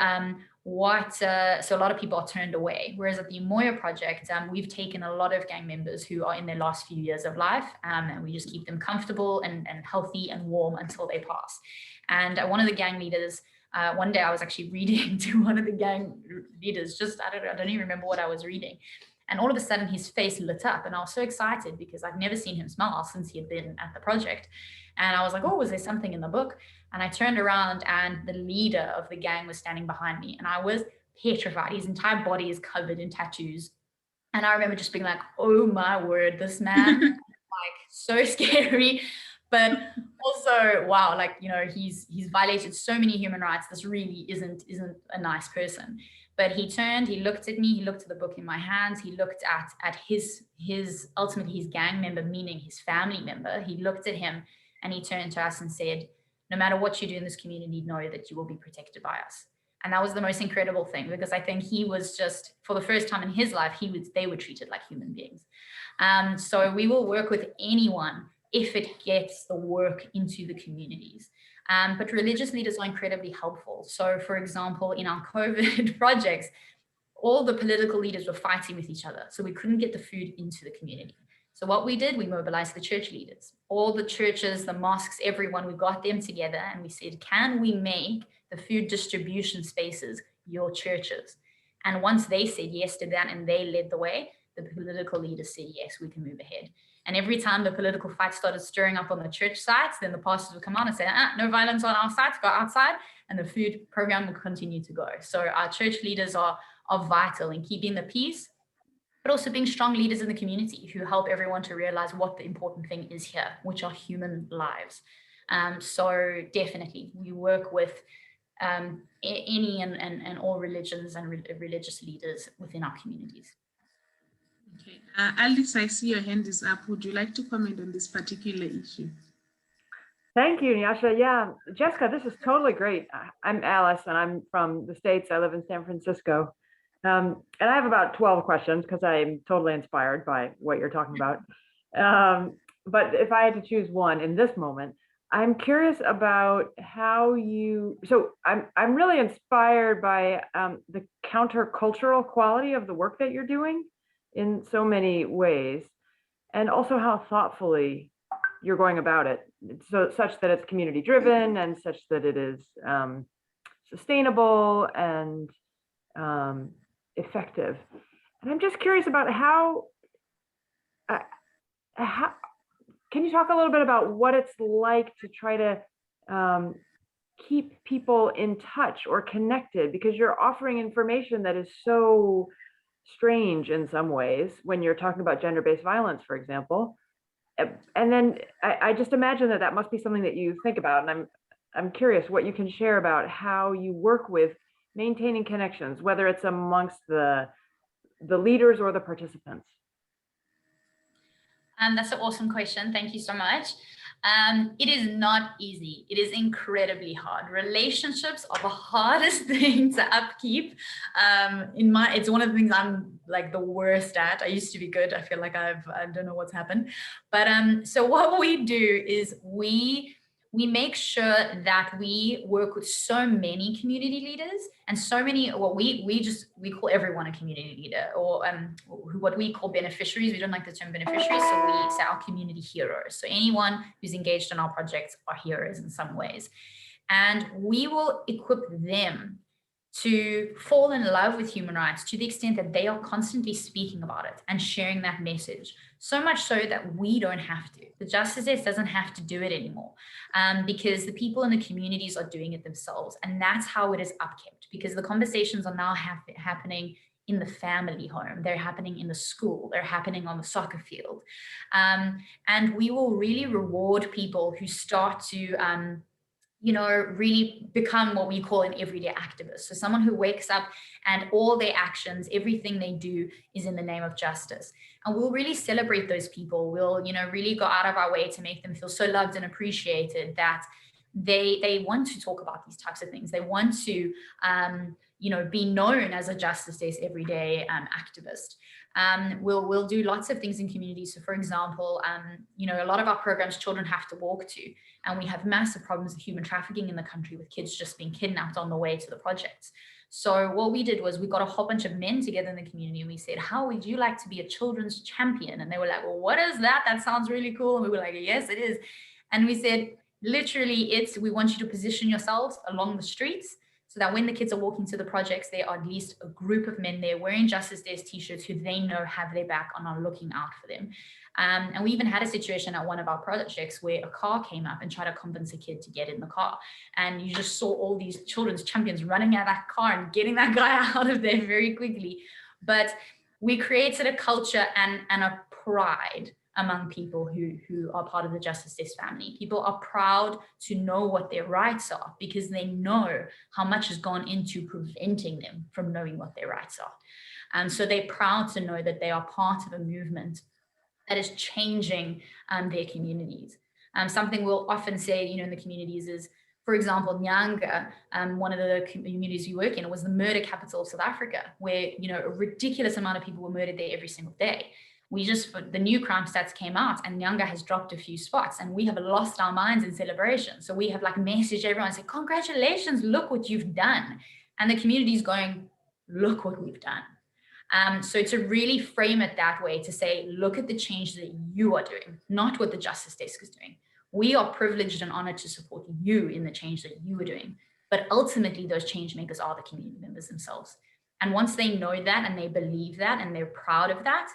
so a lot of people are turned away. Whereas at the Moya project, we've taken a lot of gang members who are in their last few years of life, and we just keep them comfortable and healthy and warm until they pass. And one of the gang leaders, one day I was actually reading to one of the gang leaders, I don't even remember what I was reading. And all of a sudden his face lit up and I was so excited because I've never seen him smile since he had been at the project. And I was like, oh, was there something in the book? And I turned around and the leader of the gang was standing behind me and I was petrified. His entire body is covered in tattoos. And I remember just being like, oh my word, this man so scary, but also, wow, like, you know, he's violated so many human rights. This really isn't a nice person. But he turned, he looked at me, he looked at the book in my hands, he looked at his ultimately his gang member, meaning his family member. He looked at him and he turned to us and said, no matter what you do in this community, know that you will be protected by us. And that was the most incredible thing, because I think he was just, for the first time in his life, they were treated like human beings. So we will work with anyone if it gets the work into the communities. But religious leaders are incredibly helpful. So for example, in our COVID projects, all the political leaders were fighting with each other. So we couldn't get the food into the community. So what we did, we mobilized the church leaders, all the churches, the mosques, everyone, we got them together and we said, can we make the food distribution spaces your churches? And once they said yes to that and they led the way, the political leaders said, yes, we can move ahead. And every time the political fight started stirring up on the church sites, then the pastors would come on and say, no violence on our sites, go outside, and the food program will continue to go. So our church leaders are vital in keeping the peace, but also being strong leaders in the community who help everyone to realize what the important thing is here, which are human lives. So definitely, we work with any and all religions and religious leaders within our communities. Okay, Alice, I see your hand is up. Would you like to comment on this particular issue? Thank you, Nyasha. Yeah, Jessica, this is totally great. I'm Alice and I'm from the States. I live in San Francisco. And I have about 12 questions because I'm totally inspired by what you're talking about. But if I had to choose one in this moment, I'm curious about how so I'm really inspired by the countercultural quality of the work that you're doing in so many ways, and also how thoughtfully you're going about it, so such that it's community driven and such that it is sustainable and effective. And I'm just curious about how can you talk a little bit about what it's like to try to keep people in touch or connected, because you're offering information that is so strange in some ways when you're talking about gender-based violence, for example. And then I just imagine that must be something that you think about. And I'm curious what you can share about how you work with maintaining connections, whether it's amongst the leaders or the participants. That's an awesome question. Thank you so much. It is not easy. It is incredibly hard. Relationships are the hardest thing to upkeep. It's one of the things I'm like the worst at. I used to be good. I feel like I don't know what's happened. But so what we do is we make sure that we work with so many community leaders and so many, we call everyone a community leader, or what we call beneficiaries. We don't like the term beneficiaries, so we say our community heroes. So anyone who's engaged in our projects are heroes in some ways. And we will equip them to fall in love with human rights to the extent that they are constantly speaking about it and sharing that message. So much so that we don't have to. The Justice Desk doesn't have to do it anymore because the people in the communities are doing it themselves. And that's how it is upkept, because the conversations are now happening in the family home. They're happening in the school. They're happening on the soccer field. And we will really reward people who start to really become what we call an everyday activist. So someone who wakes up and all their actions, everything they do is in the name of justice. And we'll really celebrate those people. We'll, really go out of our way to make them feel so loved and appreciated that they want to talk about these types of things. They want to, be known as a Justice Desk everyday activist. We'll do lots of things in communities. So for example, a lot of our programs children have to walk to, and we have massive problems of human trafficking in the country with kids just being kidnapped on the way to the projects. So what we did was we got a whole bunch of men together in the community and we said, how would you like to be a children's champion? And they were like, well, what is that? That sounds really cool. And we were like, yes, it is. And we said, literally, we want you to position yourselves along the streets so that when the kids are walking to the projects, there are at least a group of men there wearing Justice Desk t-shirts who they know have their back and are looking out for them. And we even had a situation at one of our projects where a car came up and tried to convince a kid to get in the car. And you just saw all these children's champions running out of that car and getting that guy out of there very quickly. But we created a culture and a pride among people who are part of the Justice Desk family. People are proud to know what their rights are because they know how much has gone into preventing them from knowing what their rights are. And so they're proud to know that they are part of a movement that is changing their communities. Something we'll often say, in the communities is, for example, Nyanga, one of the communities we work in, was the murder capital of South Africa, where, a ridiculous amount of people were murdered there every single day. The new crime stats came out and Nyanga has dropped a few spots and we have lost our minds in celebration. So we have messaged everyone and said, congratulations, look what you've done. And the community is going, look what we've done. So to really frame it that way, to say, look at the change that you are doing, not what the Justice Desk is doing. We are privileged and honored to support you in the change that you are doing. But ultimately, those change makers are the community members themselves. And once they know that and they believe that and they're proud of that,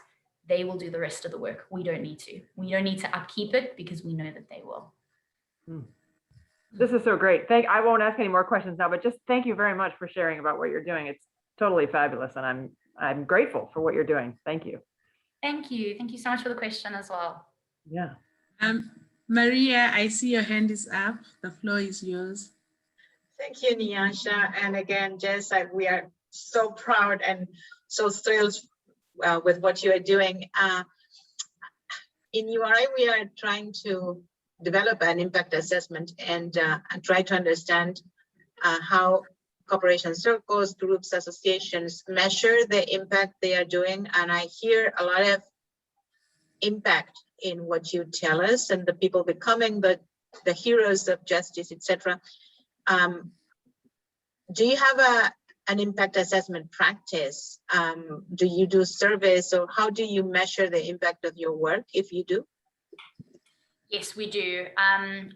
they will do the rest of the work. We don't need to. We don't need to upkeep it because we know that they will. This is so great. I won't ask any more questions now, but just thank you very much for sharing about what you're doing. It's totally fabulous. And I'm grateful for what you're doing. Thank you. Thank you. Thank you so much for the question as well. Yeah. Maria, I see your hand is up. The floor is yours. Thank you, Nyasha. And again, Jess, we are so proud and so thrilled with what you are doing. In URI, we are trying to develop an impact assessment and try to understand how cooperation circles, groups, associations measure the impact they are doing. And I hear a lot of impact in what you tell us and the people becoming the heroes of justice, etc. Do you have an impact assessment practice? Do you do surveys, or how do you measure the impact of your work, if you do? Yes, we do.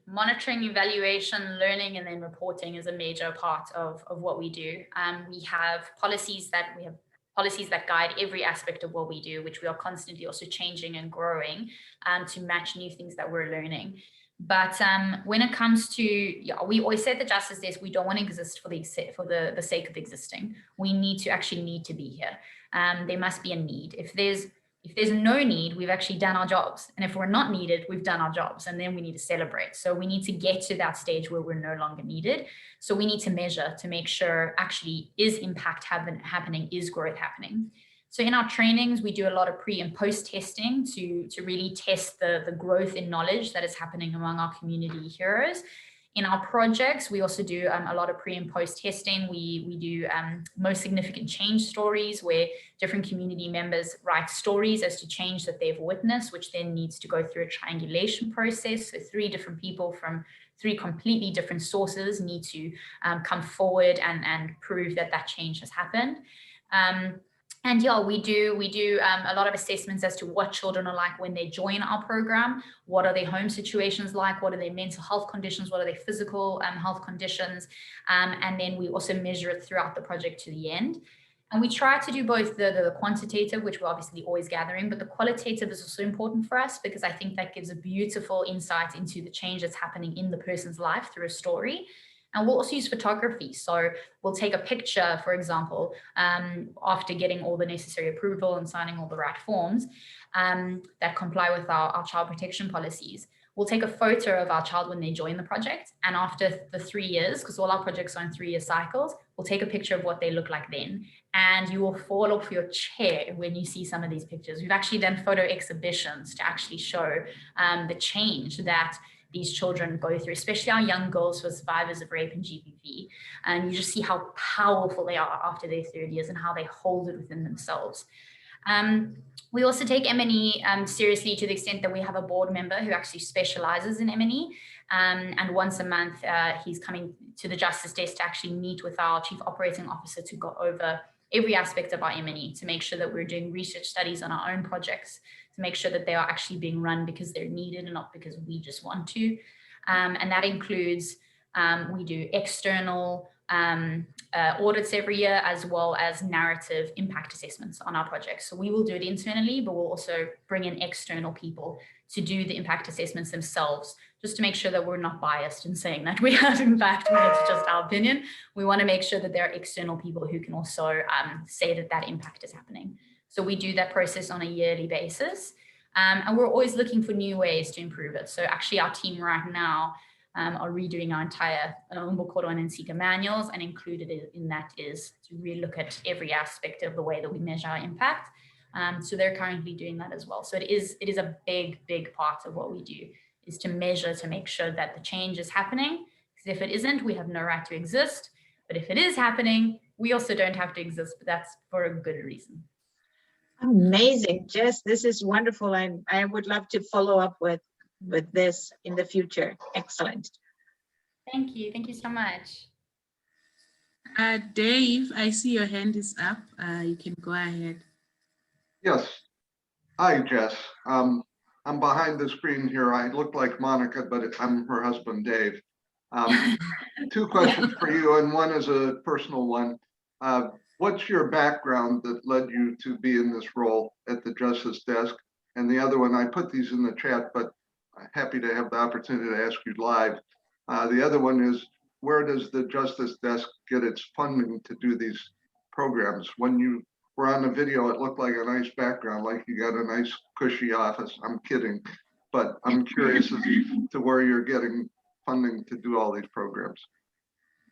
Monitoring, evaluation, learning, and then reporting is a major part of what we do. We have policies that guide every aspect of what we do, which we are constantly also changing and growing to match new things that we're learning. But when it comes to, we always say at the Justice Desk, we don't want to exist for the sake of existing. We need to be here. There must be a need. If there's no need, we've actually done our jobs. And if we're not needed, we've done our jobs. And then we need to celebrate. So we need to get to that stage where we're no longer needed. So we need to measure to make sure actually is impact happening, is growth happening. So in our trainings, we do a lot of pre and post testing to really test the growth in knowledge that is happening among our community heroes. In our projects, we also do a lot of pre and post testing. We do most significant change stories where different community members write stories as to change that they've witnessed, which then needs to go through a triangulation process. So 3 different people from 3 completely different sources need to come forward and prove that change has happened. And yeah, we do a lot of assessments as to what children are like when they join our program. What are their home situations like? What are their mental health conditions? What are their physical health conditions? And then we also measure it throughout the project to the end. And we try to do both the quantitative, which we're obviously always gathering, but the qualitative is also important for us because I think that gives a beautiful insight into the change that's happening in the person's life through a story. And we'll also use photography. So we'll take a picture, for example, after getting all the necessary approval and signing all the right forms that comply with our child protection policies. We'll take a photo of our child when they join the project. And after the 3 years, because all our projects are in 3-year cycles, we'll take a picture of what they look like then. And you will fall off your chair when you see some of these pictures. We've actually done photo exhibitions to actually show the change that these children go through, especially our young girls who are survivors of rape and GBV. And you just see how powerful they are after their 3rd years and how they hold it within themselves. We also take M&E seriously to the extent that we have a board member who actually specializes in M&E. And once a month, he's coming to the Justice Desk to actually meet with our Chief Operating Officer to go over every aspect of our M&E to make sure that we're doing research studies on our own projects, to make sure that they are actually being run because they're needed and not because we just want to. And that includes, we do external audits every year, as well as narrative impact assessments on our projects. So we will do it internally, but we'll also bring in external people to do the impact assessments themselves, just to make sure that we're not biased in saying that we have impact when it's just our opinion. We want to make sure that there are external people who can also say that impact is happening. So we do that process on a yearly basis. And we're always looking for new ways to improve it. So actually our team right now are redoing our entire Umbo Cordon and Sika manuals, and included in that is to really look at every aspect of the way that we measure our impact. So they're currently doing that as well. So it is a big part of what we do, is to measure, to make sure that the change is happening. Because if it isn't, we have no right to exist. But if it is happening, we also don't have to exist, but that's for a good reason. Amazing, Jess, this is wonderful. And I would love to follow up with this in the future. Excellent. Thank you so much. Dave, I see your hand is up. You can go ahead. Yes. Hi, Jess. I'm behind the screen here. I look like Monica, but I'm her husband, Dave. Two questions for you, and one is a personal one. What's your background that led you to be in this role at the Justice Desk? And the other one, I put these in the chat, but I'm happy to have the opportunity to ask you live. The other one is, where does the Justice Desk get its funding to do these programs? When you were on the video, it looked like a nice background, like you got a nice cushy office. I'm kidding, but I'm curious as to where you're getting funding to do all these programs.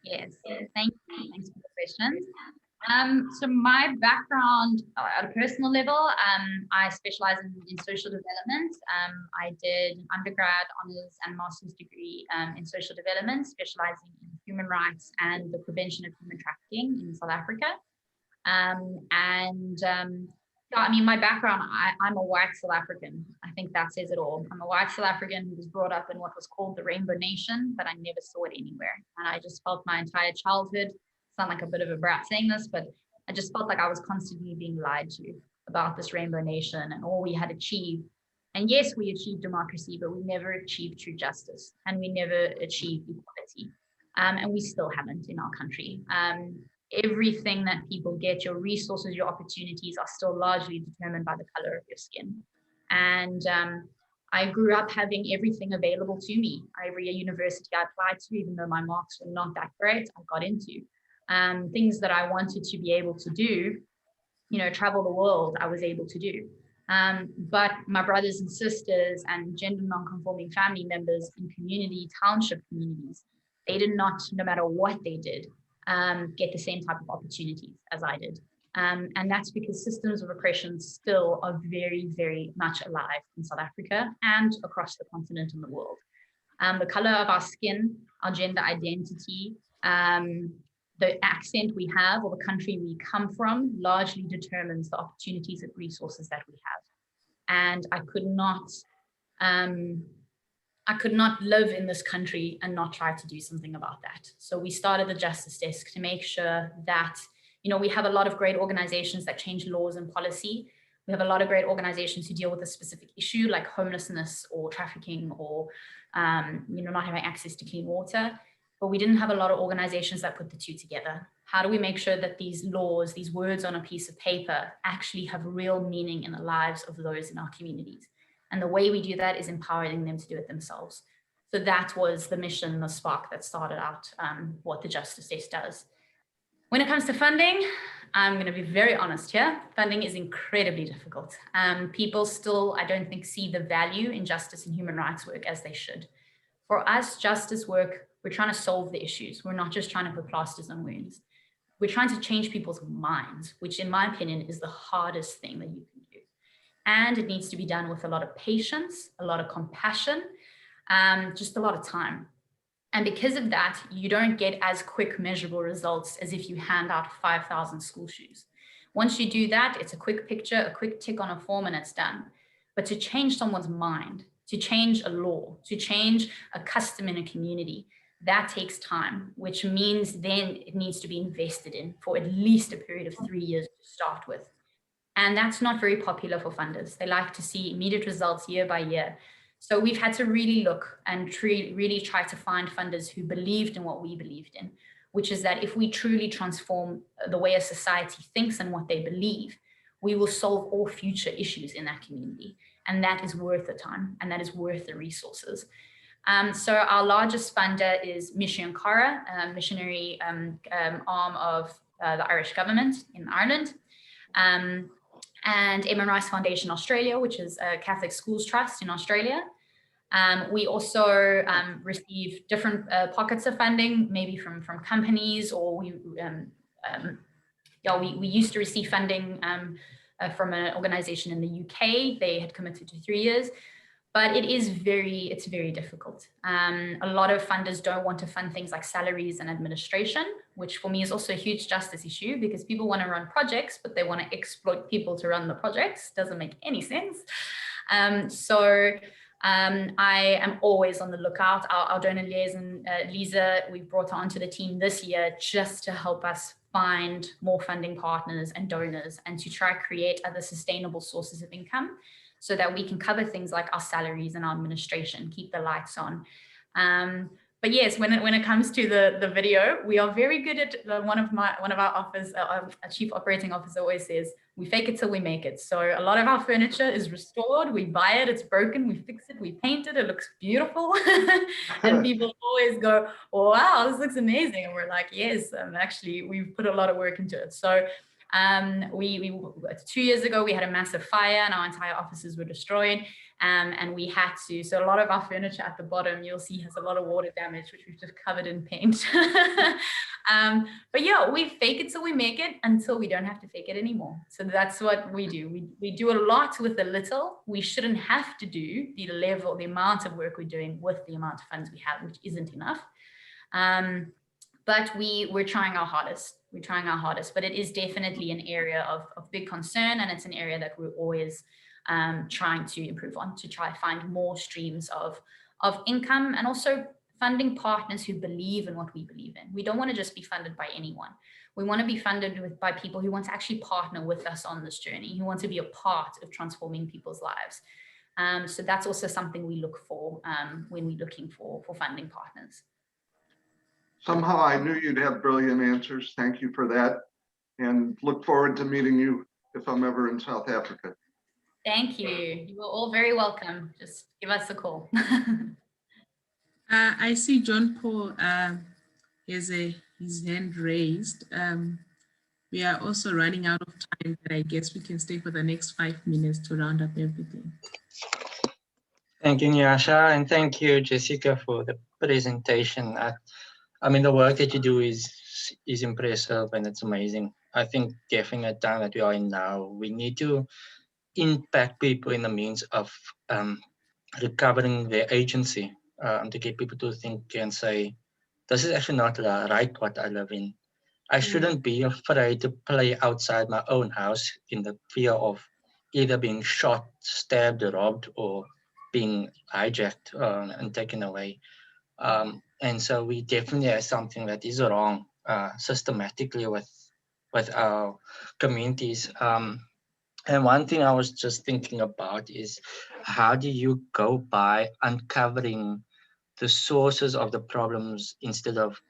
Yes, thank you. Thanks for the questions. So my background at a personal level, I specialize in social development. I did an undergrad honors and master's degree in social development, specializing in human rights and the prevention of human trafficking in South Africa. I mean, my background, I'm a white South African. I think that says it all. I'm a white South African who was brought up in what was called the Rainbow Nation, but I never saw it anywhere. And I just felt my entire childhood, sound like a bit of a brat saying this, but I just felt like I was constantly being lied to about this Rainbow Nation and all we had achieved. And yes, we achieved democracy, but we never achieved true justice, and we never achieved equality. And we still haven't in our country. Everything that people get, your resources, your opportunities, are still largely determined by the color of your skin. And I grew up having everything available to me. Every university I applied to, even though my marks were not that great, I got into. Things that I wanted to be able to do, travel the world, I was able to do. But my brothers and sisters and gender non-conforming family members in township communities, they did not, no matter what they did, get the same type of opportunities as I did. And that's because systems of oppression still are very, very much alive in South Africa and across the continent and the world. The color of our skin, our gender identity, the accent we have or the country we come from largely determines the opportunities and resources that we have. And I could not live in this country and not try to do something about that. So we started the Justice Desk to make sure that, we have a lot of great organizations that change laws and policy. We have a lot of great organizations who deal with a specific issue like homelessness or trafficking or, not having access to clean water. But we didn't have a lot of organizations that put the two together. How do we make sure that these laws, these words on a piece of paper, actually have real meaning in the lives of those in our communities? And the way we do that is empowering them to do it themselves. So that was the mission, the spark that started out what the Justice Desk does. When it comes to funding, I'm going to be very honest here. Funding is incredibly difficult. People still, I don't think, see the value in justice and human rights work as they should. For us, justice work, we're trying to solve the issues. We're not just trying to put plasters on wounds. We're trying to change people's minds, which in my opinion is the hardest thing that you can do. And it needs to be done with a lot of patience, a lot of compassion, just a lot of time. And because of that, you don't get as quick measurable results as if you hand out 5,000 school shoes. Once you do that, it's a quick picture, a quick tick on a form, and it's done. But to change someone's mind, to change a law, to change a custom in a community, that takes time, which means then it needs to be invested in for at least a period of 3 years to start with. And that's not very popular for funders. They like to see immediate results year by year. So we've had to really look and really try to find funders who believed in what we believed in, which is that if we truly transform the way a society thinks and what they believe, we will solve all future issues in that community. And that is worth the time, and that is worth the resources. So our largest funder is Mission Cara, a missionary arm of the Irish government in Ireland. and Emma Rice Foundation Australia, which is a Catholic schools trust in Australia. We also receive different pockets of funding, maybe from companies, or we used to receive funding from an organization in the UK. They had committed to 3 years, but it's very difficult. A lot of funders don't want to fund things like salaries and administration, which for me is also a huge justice issue, because people want to run projects, but they want to exploit people to run the projects. Doesn't make any sense. I am always on the lookout. Our donor liaison, Lisa, we brought her onto the team this year just to help us find more funding partners and donors, and to try to create other sustainable sources of income so that we can cover things like our salaries and our administration, keep the lights on. But yes, when it comes to the video, we are very good at one of our officers, our chief operating officer always says, we fake it till we make it. So a lot of our furniture is restored. We buy it, it's broken, we fix it, we paint it, it looks beautiful. And people always go, oh, wow, this looks amazing. And we're like, yes, actually, we've put a lot of work into it. So 2 years ago, we had a massive fire and our entire offices were destroyed. And we had to, so a lot of our furniture at the bottom, you'll see has a lot of water damage, which we've just covered in paint. But yeah, we fake it till we make it until we don't have to fake it anymore. So that's what we do. We do a lot with a little. We shouldn't have to do the amount of work we're doing with the amount of funds we have, which isn't enough. But we're trying our hardest. We're trying our hardest, but it is definitely an area of big concern. And it's an area that we're always trying to improve on, to try to find more streams of income, and also funding partners who believe in what we believe in. We don't want to just be funded by anyone. We want to be funded by people who want to actually partner with us on this journey, who want to be a part of transforming people's lives. So that's also something we look for when we're looking for funding partners. Somehow I knew you'd have brilliant answers. Thank you for that. And look forward to meeting you if I'm ever in South Africa. Thank you. You are all very welcome. Just give us a call. I see John Paul has his hand raised. We are also running out of time, but I guess we can stay for the next 5 minutes to round up everything. Thank you, Nyasha, and thank you, Jessica, for the presentation. I mean, the work that you do is impressive and it's amazing. I think definitely at the time that we are in now, we need to impact people in the means of recovering their agency, to get people to think and say, this is actually not right what I live in. I shouldn't be afraid to play outside my own house in the fear of either being shot, stabbed, robbed, or being hijacked and taken away. And so we definitely have something that is wrong systematically with our communities. And one thing I was just thinking about is, how do you go by uncovering the sources of the problems instead of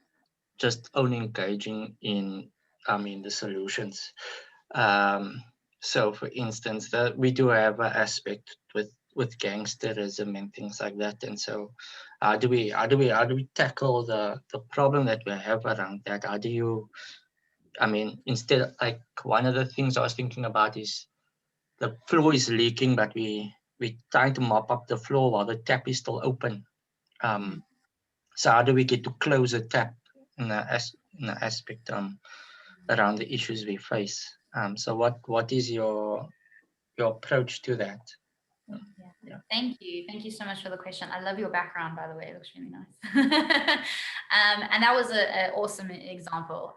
just only engaging in, the solutions? So for instance, we do have an aspect with gangsterism and things like that. And so how do we tackle the problem that we have around that? How do you, instead, like one of the things I was thinking about is the floor is leaking, but we're trying to mop up the floor while the tap is still open. So how do we get to close the tap in the aspect around the issues we face? So what is your approach to that? Yeah. Thank you so much for the question. I love your background, by the way. It looks really nice. And that was an awesome example.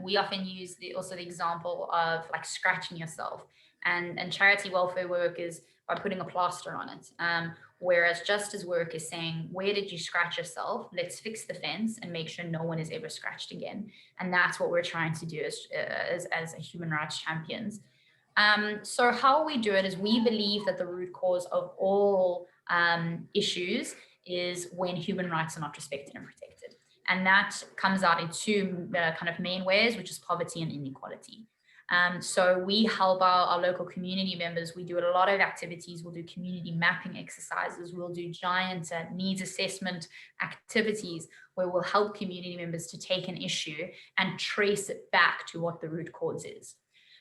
We often use the example of like scratching yourself, and charity welfare work is by putting a plaster on it. Whereas justice work is saying, where did you scratch yourself? Let's fix the fence and make sure no one is ever scratched again. And that's what we're trying to do as human rights champions. So how we do it is we believe that the root cause of all issues is when human rights are not respected and protected. And that comes out in two kind of main ways, which is poverty and inequality. So we help our local community members. We do a lot of activities. We'll do community mapping exercises. We'll do giant needs assessment activities where we'll help community members to take an issue and trace it back to what the root cause is.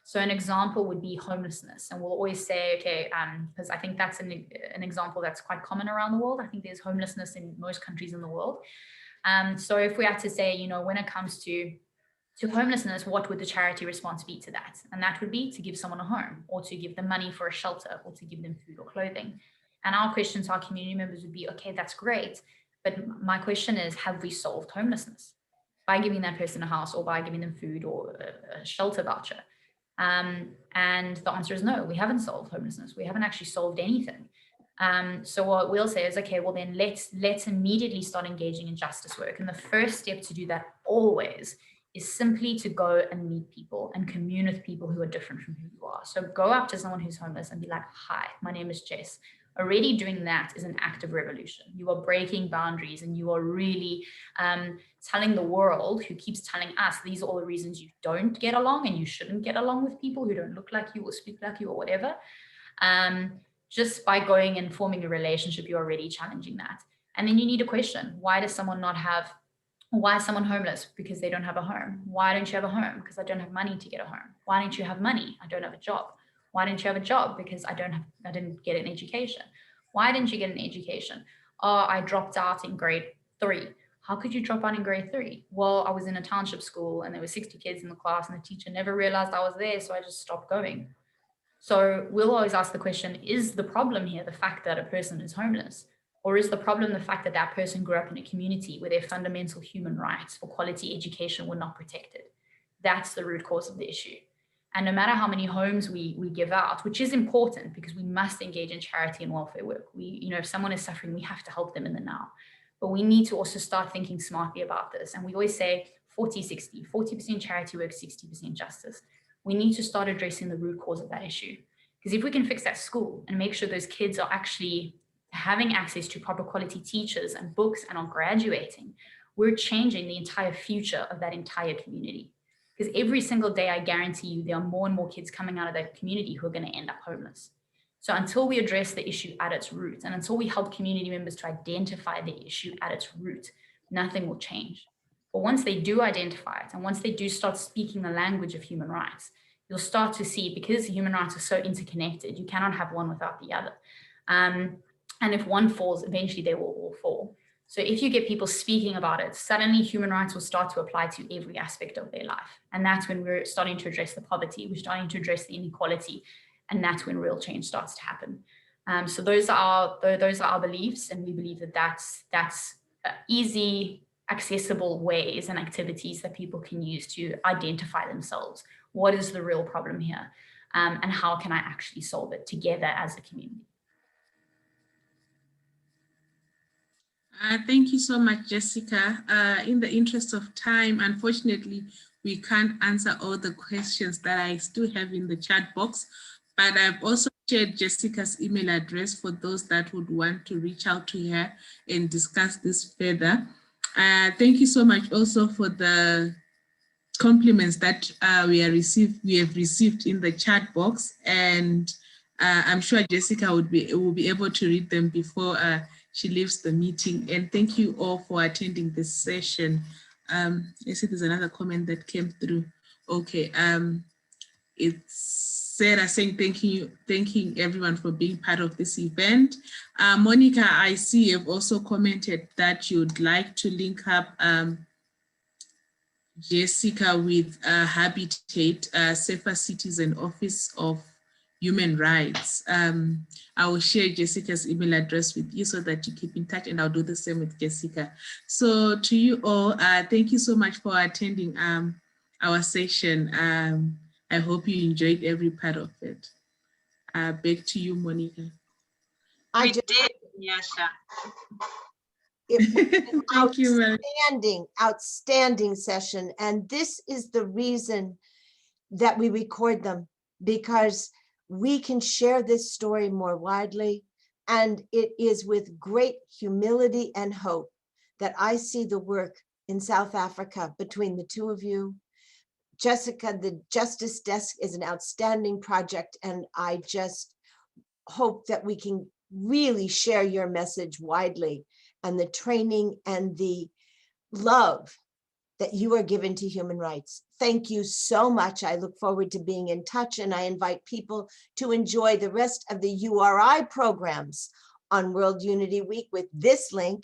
So an example would be homelessness. And we'll always say, okay, because I think that's an example that's quite common around the world. I think there's homelessness in most countries in the world. So if we had to say, you know, when it comes to homelessness, what would the charity response be to that? And that would be to give someone a home, or to give them money for a shelter, or to give them food or clothing. And our question to our community members would be, okay, that's great. But my question is, have we solved homelessness by giving that person a house, or by giving them food or a shelter voucher? And the answer is no, we haven't solved homelessness. We haven't actually solved anything. So what we'll say is, okay, well then let's immediately start engaging in justice work. And the first step to do that always is simply to go and meet people and commune with people who are different from who you are. So go up to someone who's homeless and be like, hi, my name is Jess. Already doing that is an act of revolution. You are breaking boundaries, and you are really telling the world, who keeps telling us these are all the reasons you don't get along and you shouldn't get along with people who don't look like you or speak like you or whatever. Just by going and forming a relationship, you're already challenging that. And then you need a question. Why does someone not have, why is someone homeless? Because they don't have a home. Why don't you have a home? Because I don't have money to get a home. Why don't you have money? I don't have a job. Why didn't you have a job? Because I didn't get an education. Why didn't you get an education? Oh, I dropped out in grade 3. How could you drop out in grade 3? Well, I was in a township school and there were 60 kids in the class and the teacher never realized I was there, so I just stopped going. So we'll always ask the question, is the problem here the fact that a person is homeless? Or is the problem the fact that that person grew up in a community where their fundamental human rights for quality education were not protected? That's the root cause of the issue. And no matter how many homes we give out, which is important because we must engage in charity and welfare work. If someone is suffering, we have to help them in the now. But we need to also start thinking smartly about this. And we always say 40-60, 40% charity work, 60% justice. We need to start addressing the root cause of that issue. Because if we can fix that school and make sure those kids are actually having access to proper quality teachers and books and are graduating, we're changing the entire future of that entire community. Because every single day, I guarantee you, there are more and more kids coming out of that community who are going to end up homeless. So until we address the issue at its root, and until we help community members to identify the issue at its root, nothing will change. But once they do identify it, and once they do start speaking the language of human rights, you'll start to see, because human rights are so interconnected, you cannot have one without the other. And if one falls, eventually they will all fall. So if you get people speaking about it, suddenly human rights will start to apply to every aspect of their life. And that's when we're starting to address the poverty, we're starting to address the inequality, and that's when real change starts to happen. So those are our beliefs, and we believe that that's easy, accessible ways and activities that people can use to identify themselves. What is the real problem here? And how can I actually solve it together as a community? Thank you so much, Jessica. In the interest of time, unfortunately, we can't answer all the questions that I still have in the chat box, but I've also shared Jessica's email address for those that would want to reach out to her and discuss this further. Thank you so much also for the compliments that we have received in the chat box, and I'm sure Jessica will be able to read them before she leaves the meeting. And thank you all for attending this session. I see there's another comment that came through. Okay, it's Sarah saying thanking everyone for being part of this event. Monica, I see you've also commented that you'd like to link up Jessica with Habitat, Safer Cities and Office of Human Rights. I will share Jessica's email address with you so that you keep in touch, and I'll do the same with Jessica. So to you all, thank you so much for attending our session. I hope you enjoyed every part of it. Back to you, Monica. I did, Nyasha. It was Thank you, an outstanding session. And this is the reason that we record them, because we can share this story more widely. And it is with great humility and hope that I see the work in South Africa between the two of you. Jessica, the Justice Desk is an outstanding project, and I just hope that we can really share your message widely, and the training and the love that you are given to human rights. Thank you so much. I look forward to being in touch, and I invite people to enjoy the rest of the URI programs on World Unity Week with this link.